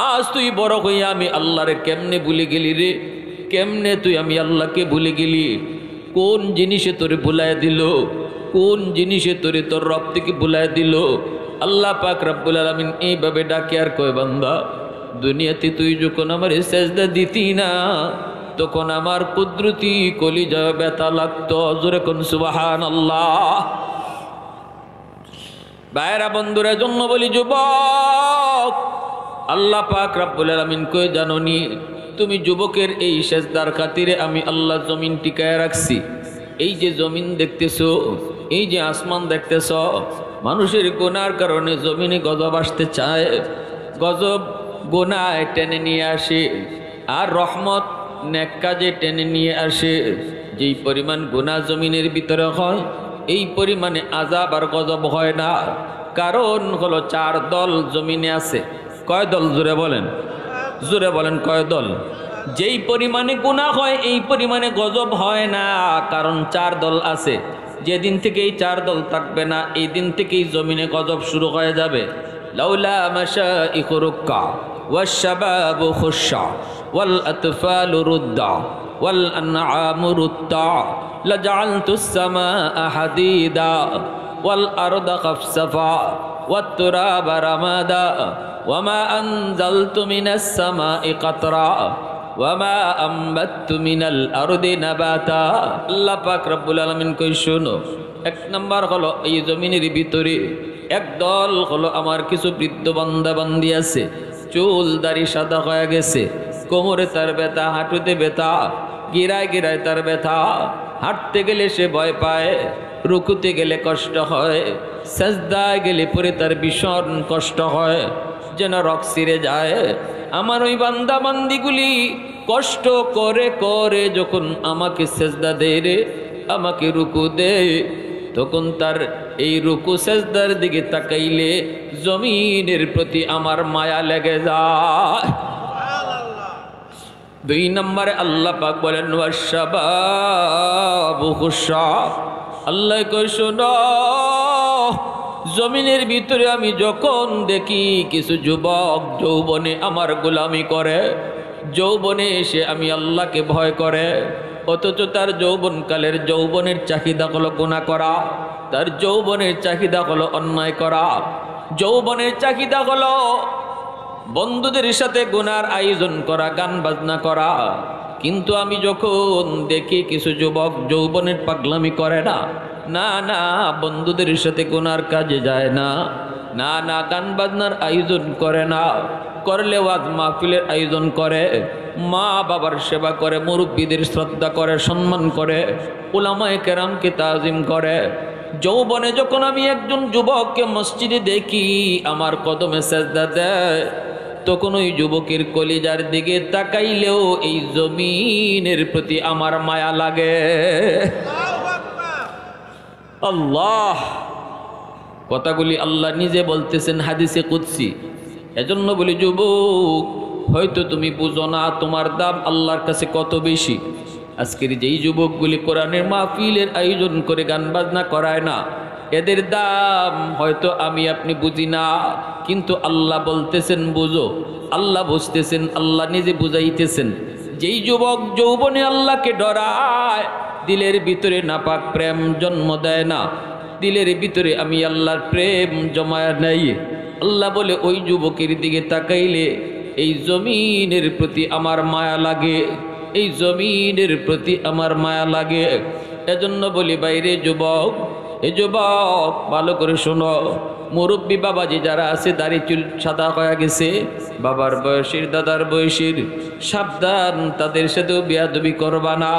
আজ তুই বড় হইয়া আমি আল্লাহরে কেমনে ভুলে গেলি রে? কেমনে তুই আমি আল্লাহকে ভুলে গেলি? কোন জিনিসে তোরে ভুলায় দিল? কোন জিনিসে তোরে তোর রব থেকে ভুলায় দিল? আল্লাহ পাক রব্বুল আলামিন এইভাবে ডাকে আর কয়, বান্দা দুনিয়াতে তুই যখন আমার সেজদা দিতি না, তখন আমার কুদরতি কলিজায় ব্যথা লাগতো। জোরে কোন সুবহানাল্লাহ। ভাইরা বন্ধুরা জন্য বলি, যুবক, আল্লাহ পাক রব্বুল আলামিন কই জানোনি? তুমি যুবকের এই সেজদার খাতিরে আমি আল্লাহ জমিন টিকায় রাখছি। এই যে জমিন দেখতেছো, এই যে আসমান দেখতেছ, মানুষের গুনার কারণে জমিনে গজব আসতে চায়। গজব গুনায় টেনে নিয়ে আসে, আর রহমত নেক কাজে টেনে নিয়ে আসে। যেই পরিমাণ গুনাহ জমিনের ভিতরে হয়, এই পরিমাণে আযাব আর গজব হয় না। কারণ হলো 4 দল জমিনে আছে। কয় দল? জোরে বলেন, জোরে বলেন, কয় দল? যেই পরিমাণে গুনাহ হয় এই পরিমাণে গজব হয় না, কারণ 4 দল আছে। যেদিন থেকে এই 4 দল থাকবে না, এই দিন থেকেই জমিনে গজব শুরু হয়ে যাবে। লাউলা মাশাইখু রুক্কা ওয়াশ শাবাবু খুশা ওয়াল আতফালু রুদ্দা ওয়াল আনআমু রুত্তা লাজআলতুস সামাআ হাদিদা ওয়াল আরদা খাফসাফা ওয়াত তুরাবা রামাদা ওয়ামা আনজালতু মিনাস সামাই কাতরা ওয়ামা আম্বাততু মিনাল আরদি নাবাতা। আল্লাহ পাক রব্বুল আলামিন কই শোনো, 1 নাম্বার হলো এই জমিনের ভিতরে একদল হলো আমার কিছু বৃদ্ধ বান্দা বান্দি আছে, চুল দাড়ি সাদা হয়ে গেছে, কোমরে তার ব্যথা, হাঁটুতে ব্যথা, গিরায় গিরায় তার ব্যথা, হাঁটতে গেলে সে ভয় পায়, রুকুতে গেলে কষ্ট হয়, সাজদায় গেলে পরে তার ভীষণ কষ্ট হয়, যেন রক ছিঁড়ে যায়। আমার ওই বান্দা বান্দিগুলি কষ্ট করে করে যখন আমাকে সেজদা দেয় রে, আমাকে রুকু দেয়, তখন তার এই রুকু সেজদার দিকে তাকাইলে জমিনের প্রতি আমার মায়া লেগে যায়। 2 নম্বরে আল্লাহ পাক বলেন ওয়াশশাবাবু খুশা। আল্লাহ কই শোনো, জমিনের ভিতরে আমি যখন দেখি কিছু যুবক যৌবনে আমার গোলামি করে, যৌবনে এসে আমি আল্লাহকে ভয় করে, অথচ তার যৌবনকালের যৌবনের চাহিদা হলো গুনাহ করা, তার যৌবনের চাহিদা হলো অন্যায় করা, যৌবনের চাহিদা হলো বন্ধুদের সাথে গুনার আয়োজন করা, গান বাজনা করা। কিন্তু আমি যখন দেখি কিছু যুবক যৌবনের পাগলামি করে না, না না বন্ধুদের সাথে গুনার কাজে যায় না, না না গান বাজনার আয়োজন করে না, করলে ওয়াজ মাহফিলের আয়োজন করে, মা বাবার সেবা করে, মুরব্বীদের শ্রদ্ধা করে, সম্মান করে, উলামায়ে কেরামকে তাজিম করে। যৌবনে যখন আমি একজন যুবককে মসজিদে দেখি আমার কদমে সেজদা দেয়, তখন ওই যুবকের কলিজার দিকে তাকাইলেও এই জমিনের প্রতি আমার মায়া লাগে। আল্লাহ, কথাগুলি আল্লাহ নিজে বলতেছেন হাদিসে কুদসি। এজন্য বলি যুবক, হয়তো তুমি বুঝো না তোমার দাম আল্লাহর কাছে কত বেশি। আজকের যেই যুবকগুলি কোরআনের মাহফিলের আয়োজন করে গান বাজনা করায় না, এদের দাম হয়তো আমি আপনি বুঝি না, কিন্তু আল্লাহ বলতেছেন বুঝো। আল্লাহ বুঝতেছেন, আল্লাহ নিজে বুঝাইতেছেন। যেই যুবক যৌবনে আল্লাহকে ডরায়, দিলের ভিতরে নাপাক প্রেম জন্ম দেয় না, দিলের ভিতরে আমি আল্লাহর প্রেম জমায় নাই, আল্লাহ বলে ওই যুবকের দিকে তাকাইলে এই জমিনের প্রতি আমার মায়া লাগে, এই জমিনের প্রতি আমার মায়া লাগে। এজন্য বলি বাইরে যুবক, এই যুবক ভালো করে শোনো, মুরব্বী বাবাজি যারা আছে, দাড়ি চুল সাদা হয়ে গেছে, বাবার বয়সের দাদার বয়সের, সাবধান, তাদের সাথেও বেয়াদবি করবা না,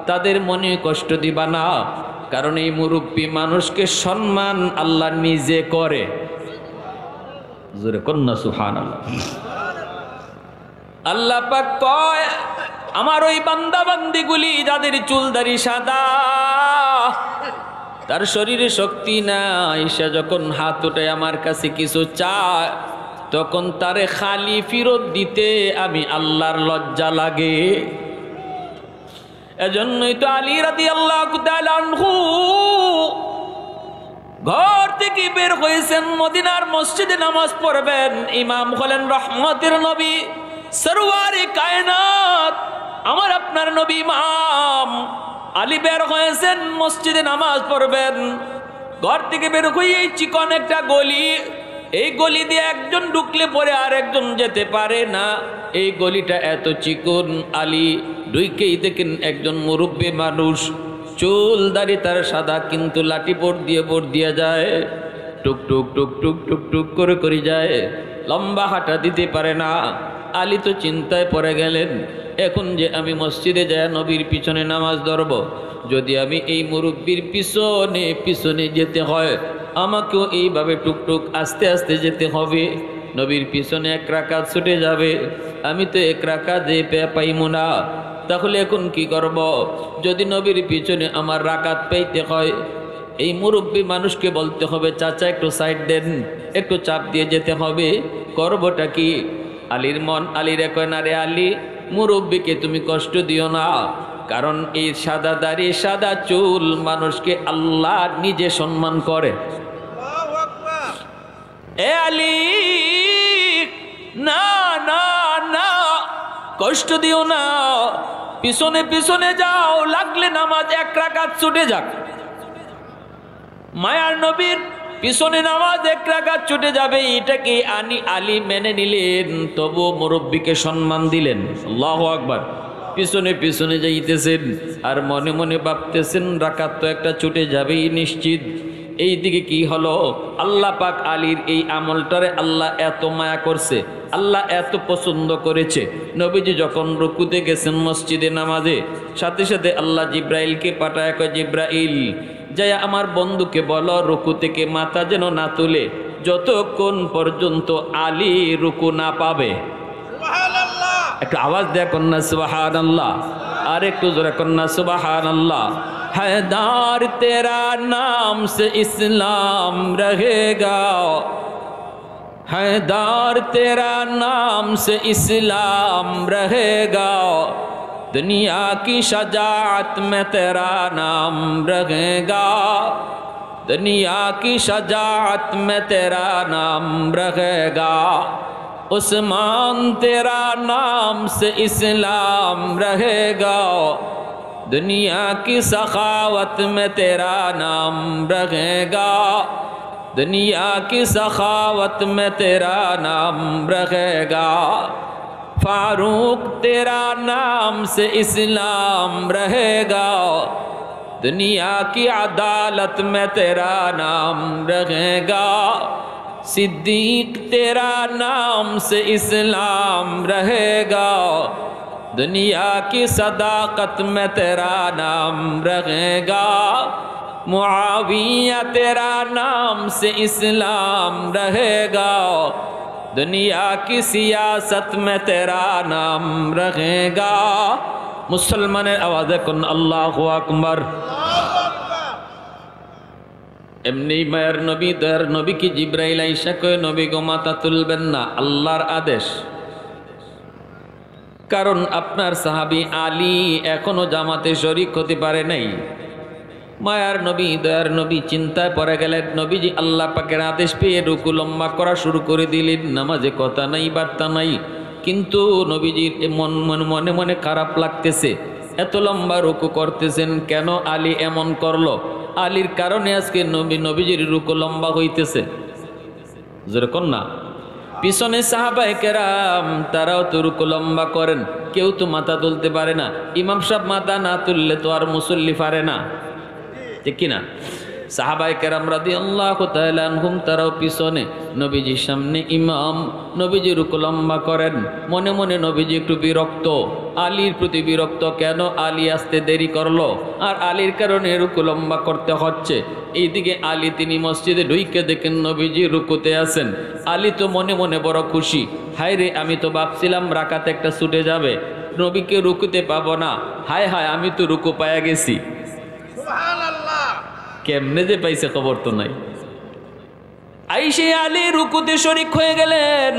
তাদের মনে কষ্ট দিবা না। কারণ এই মুরব্বী মানুষকে সম্মান আল্লাহ নিজে করে। জোরে কন্যা সুবহানাল্লাহ। আল্লাহ পাক কয়, আমার ওই বান্দা বান্দিগুলি যাদের চুল দাড়ি সাদা, তার শরীরে শক্তি নাই, সে যখন হাত উঠায় আমার কাছে কিছু চায়, তখন তারে খালি ফেরত দিতে আমি আল্লাহর লজ্জা লাগে। এজন্যই তো আলী রাদিয়াল্লাহু তাআলা আনহু ঘর থেকে বের হয়েছেন, মদিনার মসজিদে নামাজ পড়বেন। ইমাম হলেন রহমতের নবী, সরওয়ারে কায়নাত, আমার আপনার নবী ইমাম আলী বের হয়েছেন মসজিদে নামাজ পড়বেন। ঘর থেকে বের হয়ে এই চিকন একটা গলি, এই গলি দিয়ে একজন ঢুকলে পরে আর একজন যেতে পারে না। এই গলিটা এত চিকন, আলী ঢুকেই দেখেন একজন মুরব্বী মানুষ, চুল দাড়ি তার সাদা, কিন্তু লাঠি বোর্ড দিয়ে যায়, টুক টুক টুক টুক টুক টুক করে যায়, লম্বা হাঁটা দিতে পারে না। আলী তো চিন্তায় পড়ে গেলেন, এখন যে আমি মসজিদে যায় নবীর পিছনে নামাজ ধরব, যদি আমি এই মুরব্বীর পিছনে পিছনে যেতে হয়, আমাকেও এইভাবে টুকটুক আস্তে আস্তে যেতে হবে। নবীর পিছনে এক রাকাত ছুটে যাবে, আমি তো এক রাকাত যে পাইমু না। তাহলে এখন কি করব? যদি নবীর পিছনে আমার রাকাত পাইতে হয়, এই মুরব্বী মানুষকে বলতে হবে, চাচা একটু সাইড দেন, একটু চাপ দিয়ে যেতে হবে। করবটা কি? আলীর মন আলীরে কয়, না রে আলী, মুরব্বীকে তুমি কষ্ট দিও না, কারণ এই সাদা দাড়ি সাদা চুল মানুষকে আল্লাহ নিজে সম্মান করে। এ আলী, না না না, কষ্ট দিও না, পিছনে পিছনে যাও, লাগলে নামাজ এক রাকাত ছুটে যাক। মায়ার নবীর পিছনে নামাজ এক রাকাত ছুটে যাবে, এটাকে আলী মেনে নিলেন, তবু মুরব্বীকে সম্মান দিলেন। আল্লাহু আকবার। পিছনে পিছনে যাইতেছেন আর মনে মনে ভাবতেছেন রাকাত তো একটা ছুটে যাবেই নিশ্চিত। এই দিকে কি হলো, আল্লাহ পাক আলীর এই আমলটারে আল্লাহ এত মায়া করছে, আল্লাহ এত পছন্দ করেছে। নবীজি যখন রুকুতে গেছেন মসজিদে নামাজে, সাথে সাথে আল্লাহ জিব্রাইলকে পাঠায়, কয় জিব্রাইল যাই আমার বন্ধুকে বলো রুকু থেকে মাথা যেন না তুলে, যতক্ষণ পর্যন্ত আলী রুকু না পাবে। একটু আওয়াজ দেয় কন্যা সুবহানাল্লাহ, আর একটু জোরে কন্যা সুবহানাল্লাহ। हैदार तेरा नाम से इस्लाम रहेगा, हैदार तेरा नाम से इस्लाम रहेगा, दुनिया की शजाअत में तेरा नाम रहेगा, दुनिया की शजाअत में तेरा नाम रहेगा, उस्मान तेरा नाम से इस्लाम रहेगा, दुनिया की सखावत में तेरा नाम रहेगा, दुनिया की सखावत में तेरा नाम रहेगा, फारूक तेरा नाम से इस्लाम रहेगा, दुनिया की अदालत में तेरा नाम रहेगा, सिद्दीक तेरा नाम से इस्लाम रहेगा, दुनिया की सदाकत में तेरा नाम रहेगा, मुआविया तेरा नाम से इस्लाम रहेगा, दुनिया की सियासत में तेरा नाम रहेगा। मुसलमाনের আওয়াজে কোন আল্লাহু আকবার। এমনি মায়ের নবী দয়ার নবী কি জিব্রাইল আইসা কয়, নবী গো মাথা তুলবেন না, আল্লাহর আদেশ। কারণ আপনার সাহাবী আলী এখনো জামাতে শরীক হতে পারে নাই। মায়ার নবী দয়ার নবী চিন্তায় পড়ে গেলেন। নবীজি আল্লাহ পাকের আদেশ পেয়ে রুকু লম্বা করা শুরু করে দিলেন। নামাজে কথা নাই বার্তা নাই, কিন্তু নবীজির মনে মনে খারাপ লাগতেছে, এত লম্বা রুকু করতেছেন কেন? আলী এমন করলো, আলীর কারণে আজকে নবীজির রুকু লম্বা হইতেছে। যেরকম না পিছনে সাহাবায়ে কেরাম তারাও তো রুকু লম্বা করেন, কেউ তো মাথা তুলতে পারে না। ইমাম সাহেব মাথা না তুললে তো আর মুসল্লি পারে না, ঠিক কিনা? সাহাবায়ে কেরাম রাদিয়াল্লাহু তাআলা আনহুম তারাও পিছনে, নবীজির সামনে ইমাম, নবীজি রুকু লম্বা করেন। মনে মনে নবীজি একটু বিরক্ত, আলীর প্রতি বিরক্ত, কেন আলী আসতে দেরি করলো আর আলীর কারণে রুকু লম্বা করতে হচ্ছে। এইদিকে আলী তিনি মসজিদে ঢুইকে দেখেন নবীজি রুকুতে আছেন। আলী তো মনে মনে বড় খুশি, হায় রে আমি তো ভাবছিলাম রাকাতে একটা ছুটে যাবে, নবীকে রুকুতে পাবো না, হায় হায় আমি তো রুকু পায়া গেছি। কেমনে যে পাইছে খবর তো নাই। আইসে আলী রুকুতে শরীক হয়ে গেলেন।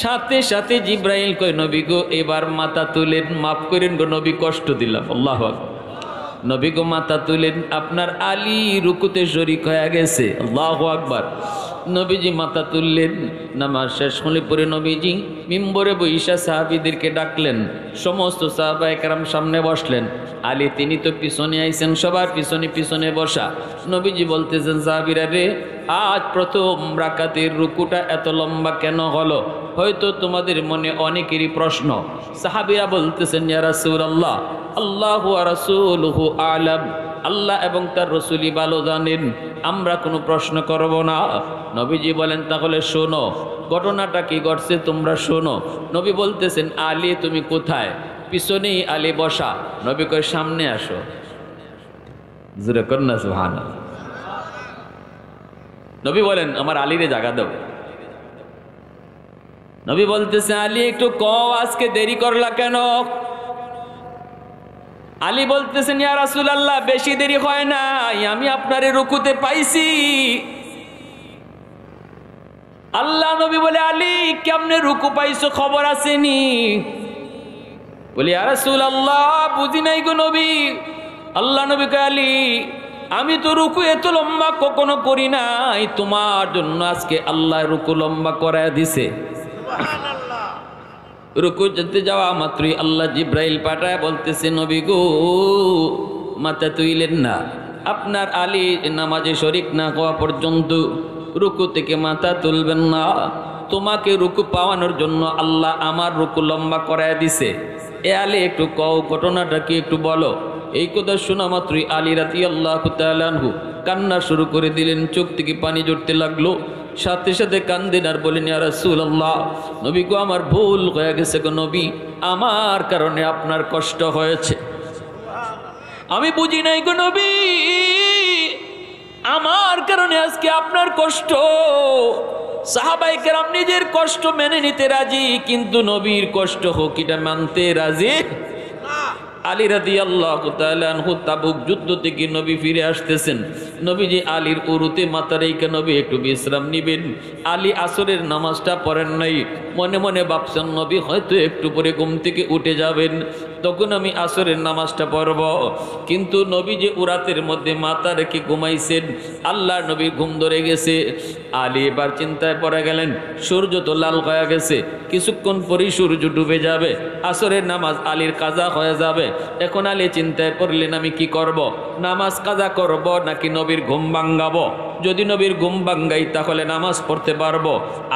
সাথে সাথে জিব্রাইল কয় নবী গো এবার মাথা তুলেন, মাফ করেন গো নবী কষ্ট দিলাম। আল্লাহু আকবার। নবী গো মাথা তুলেন, আপনার আলী রুকুতে শরীক হয়ে গেছে। আল্লাহু আকবার। নবীজি মাথা তুললেন। নামাজ শেষ হলে পরে নবীজি মিম্বরে বইসা সাহাবীদেরকে ডাকলেন। সমস্ত সাহাবায়ে কেরাম সামনে বসলেন। আলী তিনি তো পিছনে আইছেন, সবার পিছনে পিছনে বসা। নবীজি বলতেছেন সাহাবীরা রে, আজ প্রথম রাকাতের রুকুটা এত লম্বা কেন হলো? হয়তো তোমাদের মনে অনেকেরই প্রশ্ন। সাহাবীরা বলতেছেন ইয়া রাসূলুল্লাহ, আল্লাহু ওয়া রাসূলুহু আ'লাম, আল্লাহ এবং তার রাসূলই ভালো জানেন, আমরা কোনো প্রশ্ন করব না। নবীজি বলেন তাহলে শোনো ঘটনাটা কি ঘটছে তোমরা শোনো। নবী বলতেছেন আলী তুমি কোথায়? পিছনেই আলী বসা। নবী কয় সামনে আসো। জোরে কর না সুবহানাল্লাহ। নবী বলেন আমার আলীরে জায়গা দাও। নবী বলতেছে আলী একটু কও আজকে দেরি করলা কেন? আলী বলতেছেন ইয়া রাসূলুল্লাহ বেশি দেরি হয় নাই, আমি আপনারে রুকুতে পাইছি। আল্লাহ নবী বলে আলী কেমনে রুকু পাইছো খবর আসেনি? বলি ইয়া রাসূলুল্লাহ বুঝি নাই গো নবী। আল্লাহ নবী কয় আলী আমি তো রুকু এত লম্বা কখনো করি নাই, তোমার জন্য আজকে আল্লাহ রুকু লম্বা করায় দিছে। সুবহানাল্লাহ। রুকু যেতে যাওয়া মাত্রই আল্লাহ জিব্রাইল পাঠায় বলতেছে নবী গো মাথা তুইলেন না, আপনার আলী নামাজে শরীক না হওয়া পর্যন্ত রুকু থেকে মাথা তুলবেন না। তোমাকে রুকু পাওয়ানোর জন্য আল্লাহ আমার রুকু লম্বা করায় দিছে। এ আলী একটু কও ঘটনাটা কি একটু বলো। এই কথা শোনা মাত্রই আলী রাদিয়াল্লাহু তাআলা আনহু কান্না শুরু করে দিলেন, চোখ থেকে পানি ঝরতে লাগলো। সাথে সাথে কান্দেন আর বলেন ইয়া রাসূলুল্লাহ নবী গো আমার ভুল হয়ে গেছে গো নবী, আমার কারণে আপনার কষ্ট হয়েছে, আমি বুঝি নাই গো নবী, আমার কারণে আজকে আপনার কষ্ট। সাহাবায়ে কেরাম নিজের কষ্ট মেনে নিতে রাজি, কিন্তু নবীর কষ্ট হোক এটা মানতে রাজি। আলী রাদিয়াল্লাহু তাআলা আনহু তাবুক যুদ্ধ থেকে নবী ফিরে আসতেছেন। নবীজি আলীর উরুতে মাথা রেখে নবী একটু বিশ্রাম নিবেন। আলী আসরের নামাজটা পড়েন নাই, মনে মনে ভাবছেন নবী হয়তো একটু পরে ঘুম থেকে উঠে যাবেন, তখন আমি আসরের নামাজটা পড়ব। কিন্তু নবী যে উরাতের মধ্যে মাথা রেখে ঘুমাইছেন, আল্লাহর নবীর ঘুম ধরে গেছে। আলী এবার চিন্তায় পড়ে গেলেন, সূর্য তো লাল হয়ে গেছে, কিছুক্ষণ পরেই সূর্য ডুবে যাবে, আসরের নামাজ আলীর কাজা হয়ে যাবে। এখন আলী চিন্তায় পড়লেন আমি কি করব, নামাজ কাজা করব নাকি নবীর ঘুম ভাঙ্গাবো? যদি নবীর ঘুম ভাঙ্গাই তাহলে নামাজ পড়তে পারবো,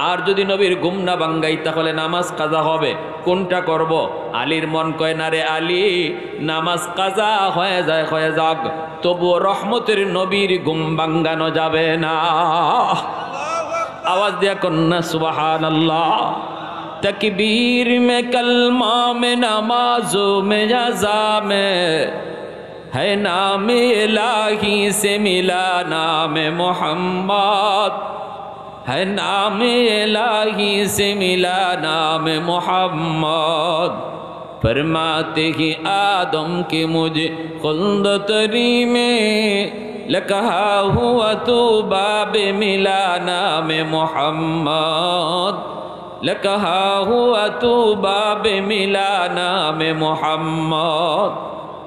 আর যদি নবীর ঘুম না ভাঙ্গাই তাহলে নামাজ কাজা হবে, কোনটা করব? আলীর মন কয় না রে আলী, নামাজ কাজা হয়ে যায় হয়ে যাক, তবুও রহমতের নবীর ঘুম ভাঙ্গানো যাবে না। आवाज दिया कन्ना सुबहान अल्लाह। तकबीर में कलमा में नमाजों में जज़ा में है नाम इलाही से मिला नाम मोहम्मद, है नाम इलाही से मिला नाम मोहम्मद। फरमाते ही आदम के मुझे खुल्द तरी में लकहा हुआ तो बाब मिला नाम मोहम्मद, लकहा हुआ तो बाब मिला नाम मोहम्मद।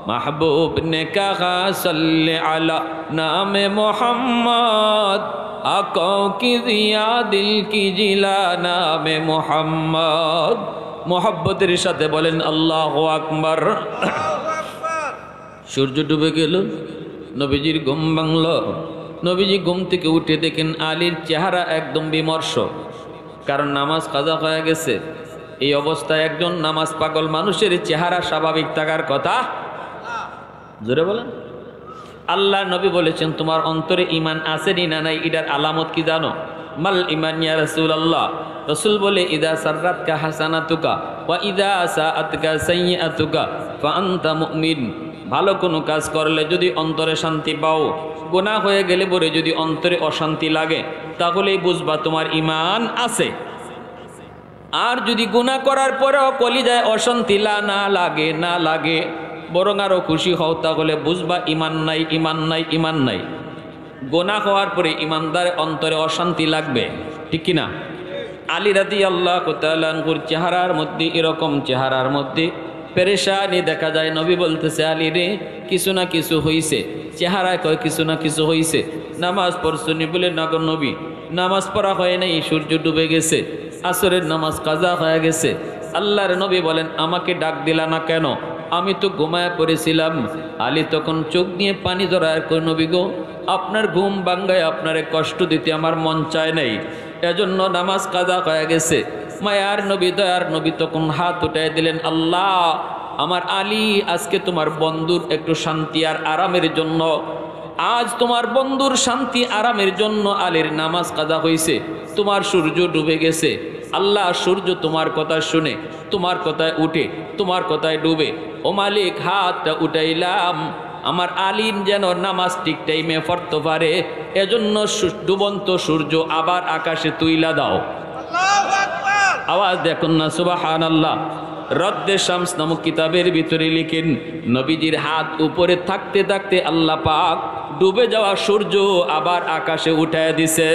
महबूब ने कहा सल्ले अला नाम मोहम्मद आँखों की जिया दिल की जिला नाम मोहम्मद मोहब्बतेर साथे बोलेन अल्लाहु আকবার सूर्य डूबे गेल नबीजिर घुम भांगल नबीजी घुम থেকে उठे देखें आलीर चेहरा एकदम विमर्श कारण नामाज काजा हয়ে গেছে এই অবস্থায় একজন নামাজ পাগল মানুষের চেহারা স্বাভাবিক থাকার কথা জোরে বলেন আল্লাহ নবী বলেছেন তোমার অন্তরে ঈমান আছে না নাই এটার আলামত কি জানো মাল ঈমান ইয়া রাসূলুল্লাহ রাসূল বলে ইদা সাররাতকা হাসানাতুকা ওয়া ইদা সাআতকা সাইয়্যাতুকা ফা আনতা মুমিন ভালো কোনো কাজ করলে যদি অন্তরে শান্তি পাও গুনাহ হয়ে গেলে পরে যদি অন্তরে অশান্তি লাগে তাহলেই বুঝবা তোমার ঈমান আছে আর যদি গুনাহ করার পরেও কলিজায় অশান্তি না লাগে বরং আরো খুশি হও তাহলে বুঝবা ঈমান নাই ঈমান নাই ঈমান নাই গুনাহ হওয়ার পরে ঈমানদার অন্তরে অশান্তি লাগবে ঠিক কি না আলী রাদিয়াল্লাহু তাআলা আনহুর চেহারার মধ্যে এরকম চেহারার মধ্যে পেরেশানি দেখা যায় নবী বলতেছে আলী রে কিছু না কিছু হইছে চেহারায় কয় কিছু না কিছু হইছে নামাজ পড়ছনি বলে না গো নবী নামাজ পড়া হয় নাই সূর্য ডুবে গেছে আসরের নামাজ কাজা হয়ে গেছে আল্লাহর নবী বলেন আমাকে ডাক দিলা না কেন আমি তো ঘুমায় পড়েছিলাম আলী তখন চোখ দিয়ে পানি ধরায় কই নবী গো আপনার ঘুম ভাঙ্গায় আপনারে কষ্ট দিতে আমার মন চায় নাই এজন্য নামাজ কাজা হয়ে গেছে মায়ার নবী দয়ার নবী তখন হাত উঠায় দিলেন আল্লাহ আমার আলী আজকে তোমার বন্ধুর একটু শান্তি আর আরামের জন্য আজ তোমার বন্ধুর শান্তি আরামের জন্য আলীর নামাজ কাজা হইছে তোমার সূর্য ডুবে গেছে আল্লাহ সূর্য তোমার কথা শুনে তোমার কথায় উঠে তোমার কথায় ডুবে ও মালিক হাতটা উঠাইলাম আমার আলীন যেন নামাজ ঠিক টাইমে পড়তে পারে এজন্য ডুবন্ত সূর্য আবার আকাশে তুইলা দাও আল্লাহু আকবার আওয়াজ দেখুন না সুবহানাল্লাহ রদ্দে শামস নামক কিতাবের ভিতরে লিখেন নবীজির হাত উপরে থাকতে থাকতে আল্লাহ পাক ডুবে যাওয়া সূর্য আবার আকাশে উঠায় দিছে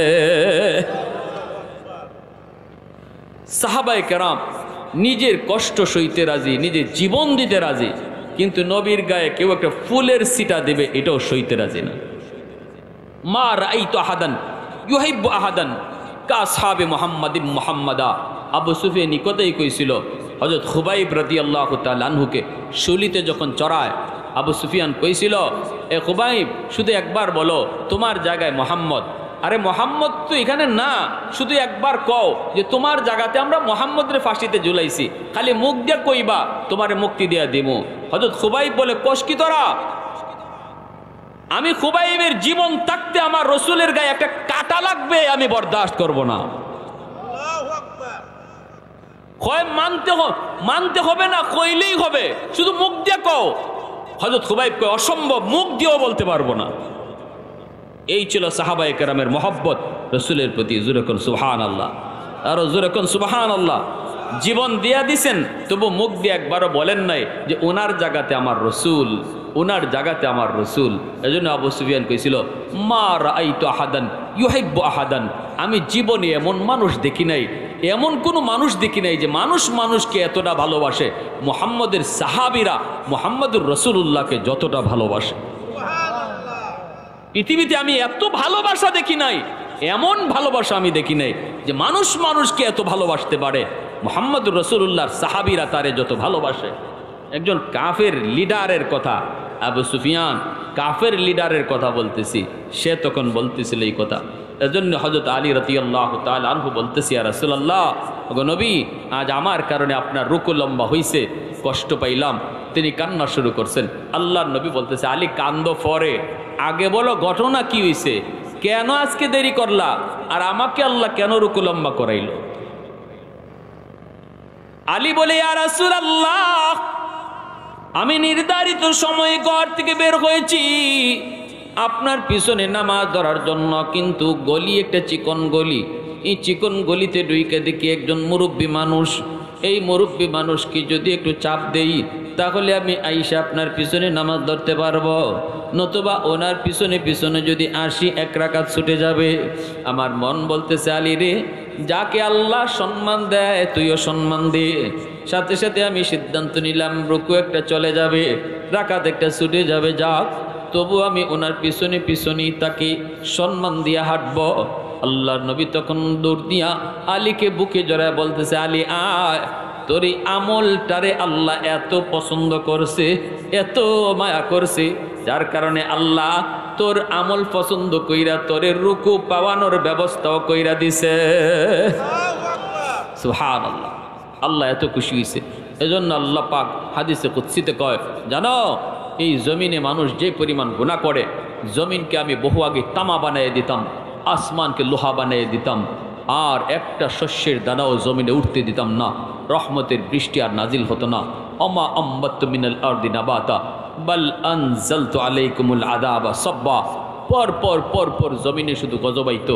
সাহাবায়ে কেরাম নিজের কষ্ট সইতে রাজি নিজের জীবন দিতে রাজি কিন্তু নবীর গায়ে কেউ একটা ফুলের সিটা দেবে এটাও সইতে রাজি না মা রাআইতু আহাদান ইউহিব্বু আহাদান কা আসহাবে মুহাম্মাদিন মুহাম্মাদা আবু সুফিয়ান কথাই কইছিল হযরত খুবাইব রাদিয়াল্লাহু তাআলা আনহুকে শুলিতে যখন চড়ায় আবু সুফিয়ান কইছিল এ খুবাইব শুধু একবার বলো তোমার জায়গায় মুহাম্মদ আরে মোহাম্মদ তো এখানে না শুধু একবার কও যে তোমার জায়গাতে আমরা মোহাম্মদের ফাঁসিতে ঝুলাইছি খালি মুখ দিয়ে কইবা তোমারে মুক্তি দিয়া দিমু হযরত খুবাইব বলে কোষ কি তোরা আমি খুবাইবের জীবন থাকতে আমার রাসূলের গায়ে একটা কাঁটা লাগবে আমি বরদাস্ত করব না আল্লাহু আকবার কয় মানতে হবে না কইলেই হবে শুধু মুখ দিয়ে কও হযরত খুবাইব কয় অসম্ভব মুখ দিয়েও বলতে পারবো না এই ছিল সাহাবায়ে কেরামের মহব্বত রাসূলের প্রতি জোরে কোন সুবহানাল্লাহ আর জোরে কোন সুবহানাল্লাহ জীবন দিয়া দিবেন তবু মুখ দিয়ে একবারও বলেন নাই যে ওনার জায়গাতে আমার রাসূল ওনার জায়গাতে আমার রাসূল এজন্য আবু সুফিয়ান কইছিল মা রাআইতু আহাদান ইউহিব্বু আহাদান আমি জীবনে এমন মানুষ দেখি নাই এমন কোন মানুষ দেখি নাই যে মানুষ মানুষকে এতটা ভালোবাসে মুহাম্মদের সাহাবীরা মুহাম্মদুর রাসূলুল্লাহকে যতটা ভালোবাসে পৃথিবীতে আমি এত ভালোবাসা দেখি নাই এমন ভালোবাসা আমি দেখি নাই যে মানুষ মানুষকে এত ভালোবাসতে পারে মুহাম্মদুর রাসূলুল্লাহর সাহাবীরা তারে যত ভালোবাসে একজন কাফের লিডারের কথা আবু সুফিয়ান কাফের লিডারের কথা বলতেছি সে তখন বলতেছিল এই কথা এজন্য হযরত আলী রাদিয়াল্লাহু তাআলা আনহু বলতেছি ইয়া রাসূলুল্লাহ ওগো নবী আজ আমার কারণে আপনার রুকু লম্বা হইছে কষ্ট পাইলাম তিনি কান্না শুরু করছেন আল্লাহর নবী বলতেছে আলী কান্দো পরে আগে বলো ঘটনা কি হইছে কেন আজকে দেরি করলা আর আমাকে আল্লাহ কেন রুকু লম্বা করাইলো আলী বলে ইয়া রাসূলুল্লাহ আমি নির্ধারিত সময়ে ঘর থেকে বের হয়েছি আপনার পিছনে নামাজ ধরার জন্য কিন্তু গলি একটা চিকন গলি এই চিকন গলিতে ঢুকে দেখি একজন মুরব্বী মানুষ এই মুরব্বী মানুষকে যদি একটু চাপ দেই তাহলে আমি আইসা আপনার পিছনে নামাজ ধরতে পারবো নতুবা ওনার পিছনে পিছনে যদি আসি এক রাকাত ছুটে যাবে আমার মন বলতেছে আলী রে যাকে আল্লাহ সম্মান দেয় তুইও সম্মান দে সাথে সাথে আমি সিদ্ধান্ত নিলাম রুকু একটা চলে যাবে রাকাত একটা ছুটে যাবে, যাক, তবু আমি ওনার পিছনে পিছনেই তাকে সম্মান দিয়ে হাঁটব। আল্লাহর নবী তখন দৌড় দিয়া আলীকে বুকে জড়ায় বলতেছে, আলী আয়, তোর এই আমলটারে আল্লাহ এত পছন্দ করছে, এত মায়া করছে, যার কারণে আল্লাহ তোর আমল পছন্দ কইরা তোরে রুকু পাওয়ানোর ব্যবস্থাও কইরা দিছে। সুবহানাল্লাহ, আল্লাহ এত খুশি হয়েছে। এজন্য আল্লাহ পাক হাদিসে কুদসিতে কয়, জানো এই জমিনে মানুষ যে পরিমাণ গুনাহ করে, জমিনকে আমি বহু আগে তামা বানিয়ে দিতাম, আসমানকে লোহা বানিয়ে দিতাম, আর একটা শস্যের দানাও জমিনে উঠতে দিতাম না, রহমতের বৃষ্টি আর নাজিল হতো না। অমা আম্বাতু মিনাল আরদি নাবাতা বাল আনজালতু আলাইকুমুল আযাবা সাব্বা। পর পর পর পর জমিনে শুধু গজবাইতো।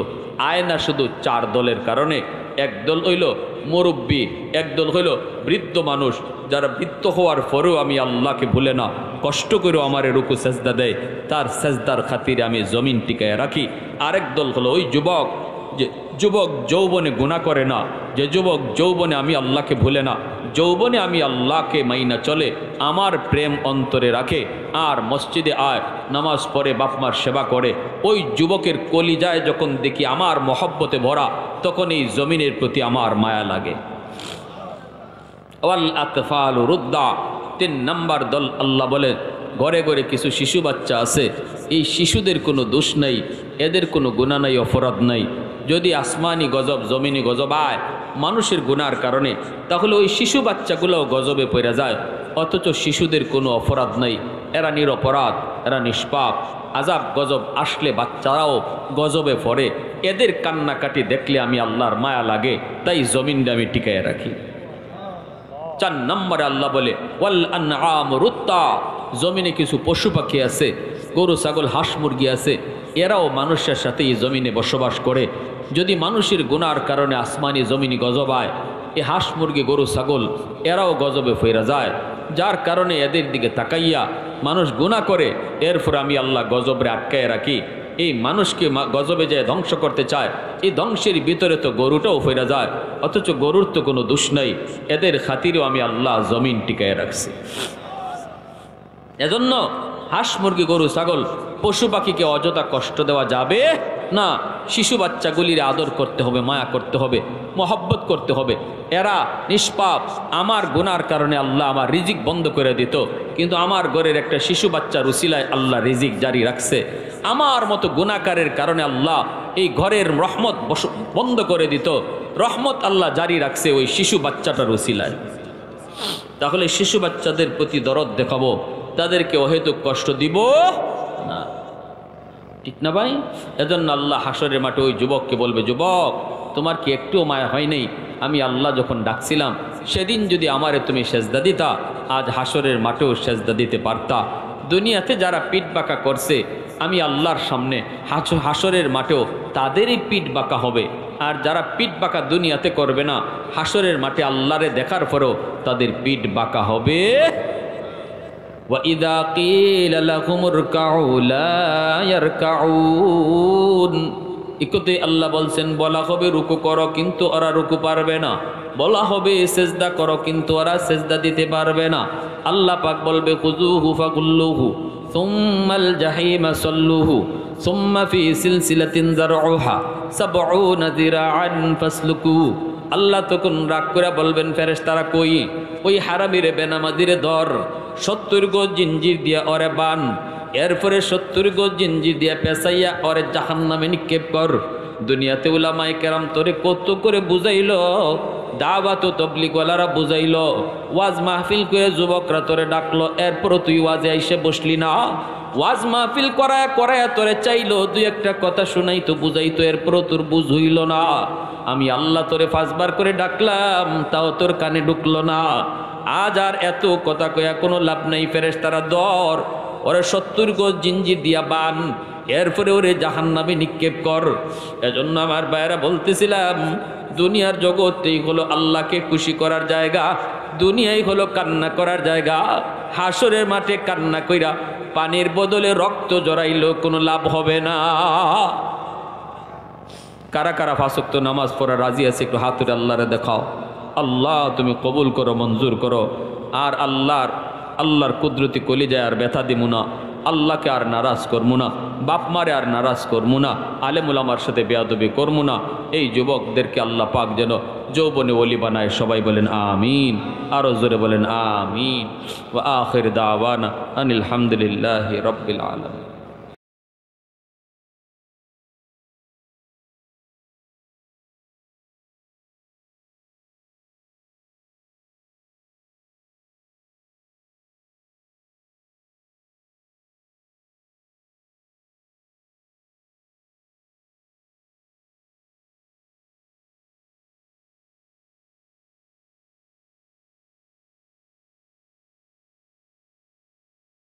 আয়না শুধু চার দলের কারণে, একদল হইল মুরব্বী, একদল হইল বৃদ্ধ মানুষ, যারা বৃদ্ধ হওয়ার পরেও আমি আল্লাহকে ভুলে না, কষ্ট করেও আমার রুকু সেজদা দেয়, তার সেজদার খাতিরে আমি জমিন টিকায় রাখি। আরেক দল হলো ওই যুবক, যে যুবক যৌবনে গুনাহ করে না, যে যুবক যৌবনে আমি আল্লাহকে ভুলে না, যৌবনে আমি আল্লাহকে মাইনা চলে, আমার প্রেম অন্তরে রাখে, আর মসজিদে আয়, নামাজ পড়ে, বাপমার সেবা করে। ওই যুবকের কলিজায় যখন দেখি আমার মহব্বতে ভরা, তখন এই জমিনের প্রতি আমার মায়া লাগে। ওয়াল আতফালু রুদ্দা, 3 নম্বর দল আল্লাহ বলে, ঘরে ঘরে কিছু শিশু বাচ্চা আছে, এই শিশুদের কোনো দোষ নাই, এদের কোনো গুনাহ নাই, অপরাধ নাই। যদি আসমানি গজব জমিনি গজব আয় মানুষের গুনার কারণে, তাহলে ওই শিশু বাচ্চাগুলোও গজবে পড়ে যায়, অথচ শিশুদের কোনো অপরাধ নাই, এরা নিরপরাধ, এরা নিষ্পাপ। আজাব গজব আসলে বাচ্চারাও গজবে পড়ে, এদের কান্নাকাটি দেখলে আমি আল্লাহর মায়া লাগে, তাই জমিনটা আমি টিকায় রাখি। 4 নম্বরে আল্লাহ বলে, ওয়াল আনআম রুত্তা, জমিনে কিছু পশু পাখি আছে, গরু ছাগল হাঁস মুরগি আছে, এরাও মানুষের সাথে এই জমিনে বসবাস করে। যদি মানুষের গুনার কারণে আসমানি জমিনি গজব আয়, এ হাঁস মুরগি গরু ছাগল এরাও গজবে ফেরা যায়, যার কারণে এদের দিকে তাকাইয়া মানুষ গুনাহ করে, এরপর আমি আল্লাহ গজবরে আটকায় রাখি। এই মানুষকে গজবে যায় ধ্বংস করতে চায়, এই ধ্বংসের ভিতরে তো গরুটাও ফেরা যায়, অথচ গরুর তো কোনো দোষ নাই, এদের খাতিরেও আমি আল্লাহ জমিন টিকায় রাখছি। এজন্য হাঁস মুরগি গরু ছাগল পশু পাখিকে অযথা কষ্ট দেওয়া যাবে না। শিশু বাচ্চাগুলির আদর করতে হবে, মায়া করতে হবে, মহব্বত করতে হবে। এরা নিষ্পাপ, আমার গুনার কারণে আল্লাহ আমার রিজিক বন্ধ করে দিত, কিন্তু আমার ঘরের একটা শিশু বাচ্চার উসিলায় আল্লাহ রিজিক জারি রাখছে। আমার মতো গুনাহকারের কারণে আল্লাহ এই ঘরের রহমত বন্ধ করে দিত, রহমত আল্লাহ জারি রাখছে ওই শিশু বাচ্চাটার উসিলায়। তাহলে শিশু বাচ্চাদের প্রতি দরদ দেখাবো, তাদেরকে অহেতুক কষ্ট দিব না, ঠিক না ভাই? এজন্য আল্লাহ হাসরের মাঠে ওই যুবককে বলবে, যুবক তোমার কি একটুও মায়া হয় নাই? আমি আল্লাহ যখন ডাকছিলাম সেদিন যদি আমারে তুমি সেজদা দিতা, আজ হাসরের মাঠেও সেজদা দিতে পারতা। দুনিয়াতে যারা পিঠ বাঁকা করছে, আমি আল্লাহর সামনে হাসরের মাঠেও তাদেরই পিঠ বাঁকা হবে। আর যারা পিঠ বাঁকা দুনিয়াতে করবে না, হাসরের মাঠে আল্লাহরে দেখার পরেও তাদের পিঠ বাঁকা হবে। وَإِذَا قِيلَ لَهُمُ ارْكَعُوا لَا يَرْكَعُونَ, ইকতে আল্লাহ বলছেন, বলা হবে রুকু করো, কিন্তু ওরা রুকু পারবে না। বলা হবে সেজদা করো, কিন্তু ওরা সেজদা দিতে পারবে না। আল্লাহ পাক বলবে, খুযুহু ফাগুল্লুহু সুম্মাল জাহিমা সাল্লুহু সুম্মা ফি সিলসিলাতিন যারউহা ৭০ যিরাআন ফাসলুকু। আল্লাহ তখন রাগ করে বলবেন, ফেরেশতারা কই? ওই হারামিরে বেনামাজিরে ধর, ৭০ গজ জিঞ্জির দিয়া ওরে বান, এরপরে ৭০ গজ জিঞ্জির দিয়া পেঁচাইয়া ওরে জাহান্নামে নিক্ষেপ কর। দুনিয়াতে উলামায়ে কেরাম তোরে কত করে বুঝাইল, দাওয়াত ও তাবলীগওয়ালারা বুঝাইল, ওয়াজ মাহফিল করে যুবকরা তোরে ডাকলো, এরপরও তুই ওয়াজে আইসে বসলি না। ওয়াজ মাহফিল করায় করায় তোরে চাইলো, দুই একটা কথা শুনাইতো, বুঝাইতো, এরপরও তোর বুঝ হইল না। আমি আল্লাহ তোরে 5 বার করে ডাকলাম, তাও তোর কানে ঢুকলো না। আজ আর এত কথা কয়া কোনো লাভ নাই। ফেরেশতারা ধর, ওরে ৭০ গজ জিঞ্জির দিয়া বান, এরপরে ওরে জাহান্নামে নিক্ষেপ কর। এজন্য আমার ভাইয়েরা বলতেছিলাম, দুনিয়ার জগতেই হলো আল্লাহকে খুশি করার জায়গা, দুনিয়াই হলো কান্না করার জায়গা। হাসরের মাঠে কান্না কইরা পানির বদলে রক্ত জড়াইলেও কোনো লাভ হবে না। কারা কারা 5 ওয়াক্ত নামাজ পড়া রাজি আছে? একটু হাত তুলে আল্লাহরে দেখাও। আল্লাহ তুমি কবুল করো, মঞ্জুর করো। আর আল্লাহর আল্লাহর কুদরতি কলিজায় আর ব্যথা দিমু না, আল্লাহকে আর নারাজ করবো না, বাপ মারে আর নারাজ করবো না, আলেম উলামার সাথে বেয়াদবি করবো না। এই যুবকদেরকে আল্লাহ পাক যেন যৌবনে ওলি বানায়। সবাই বলেন আমিন, আরো জোরে বলেন আমিন। ওয়া আখির দাওয়ানা আনিল হামদুলিল্লাহি রাব্বিল আলামিন।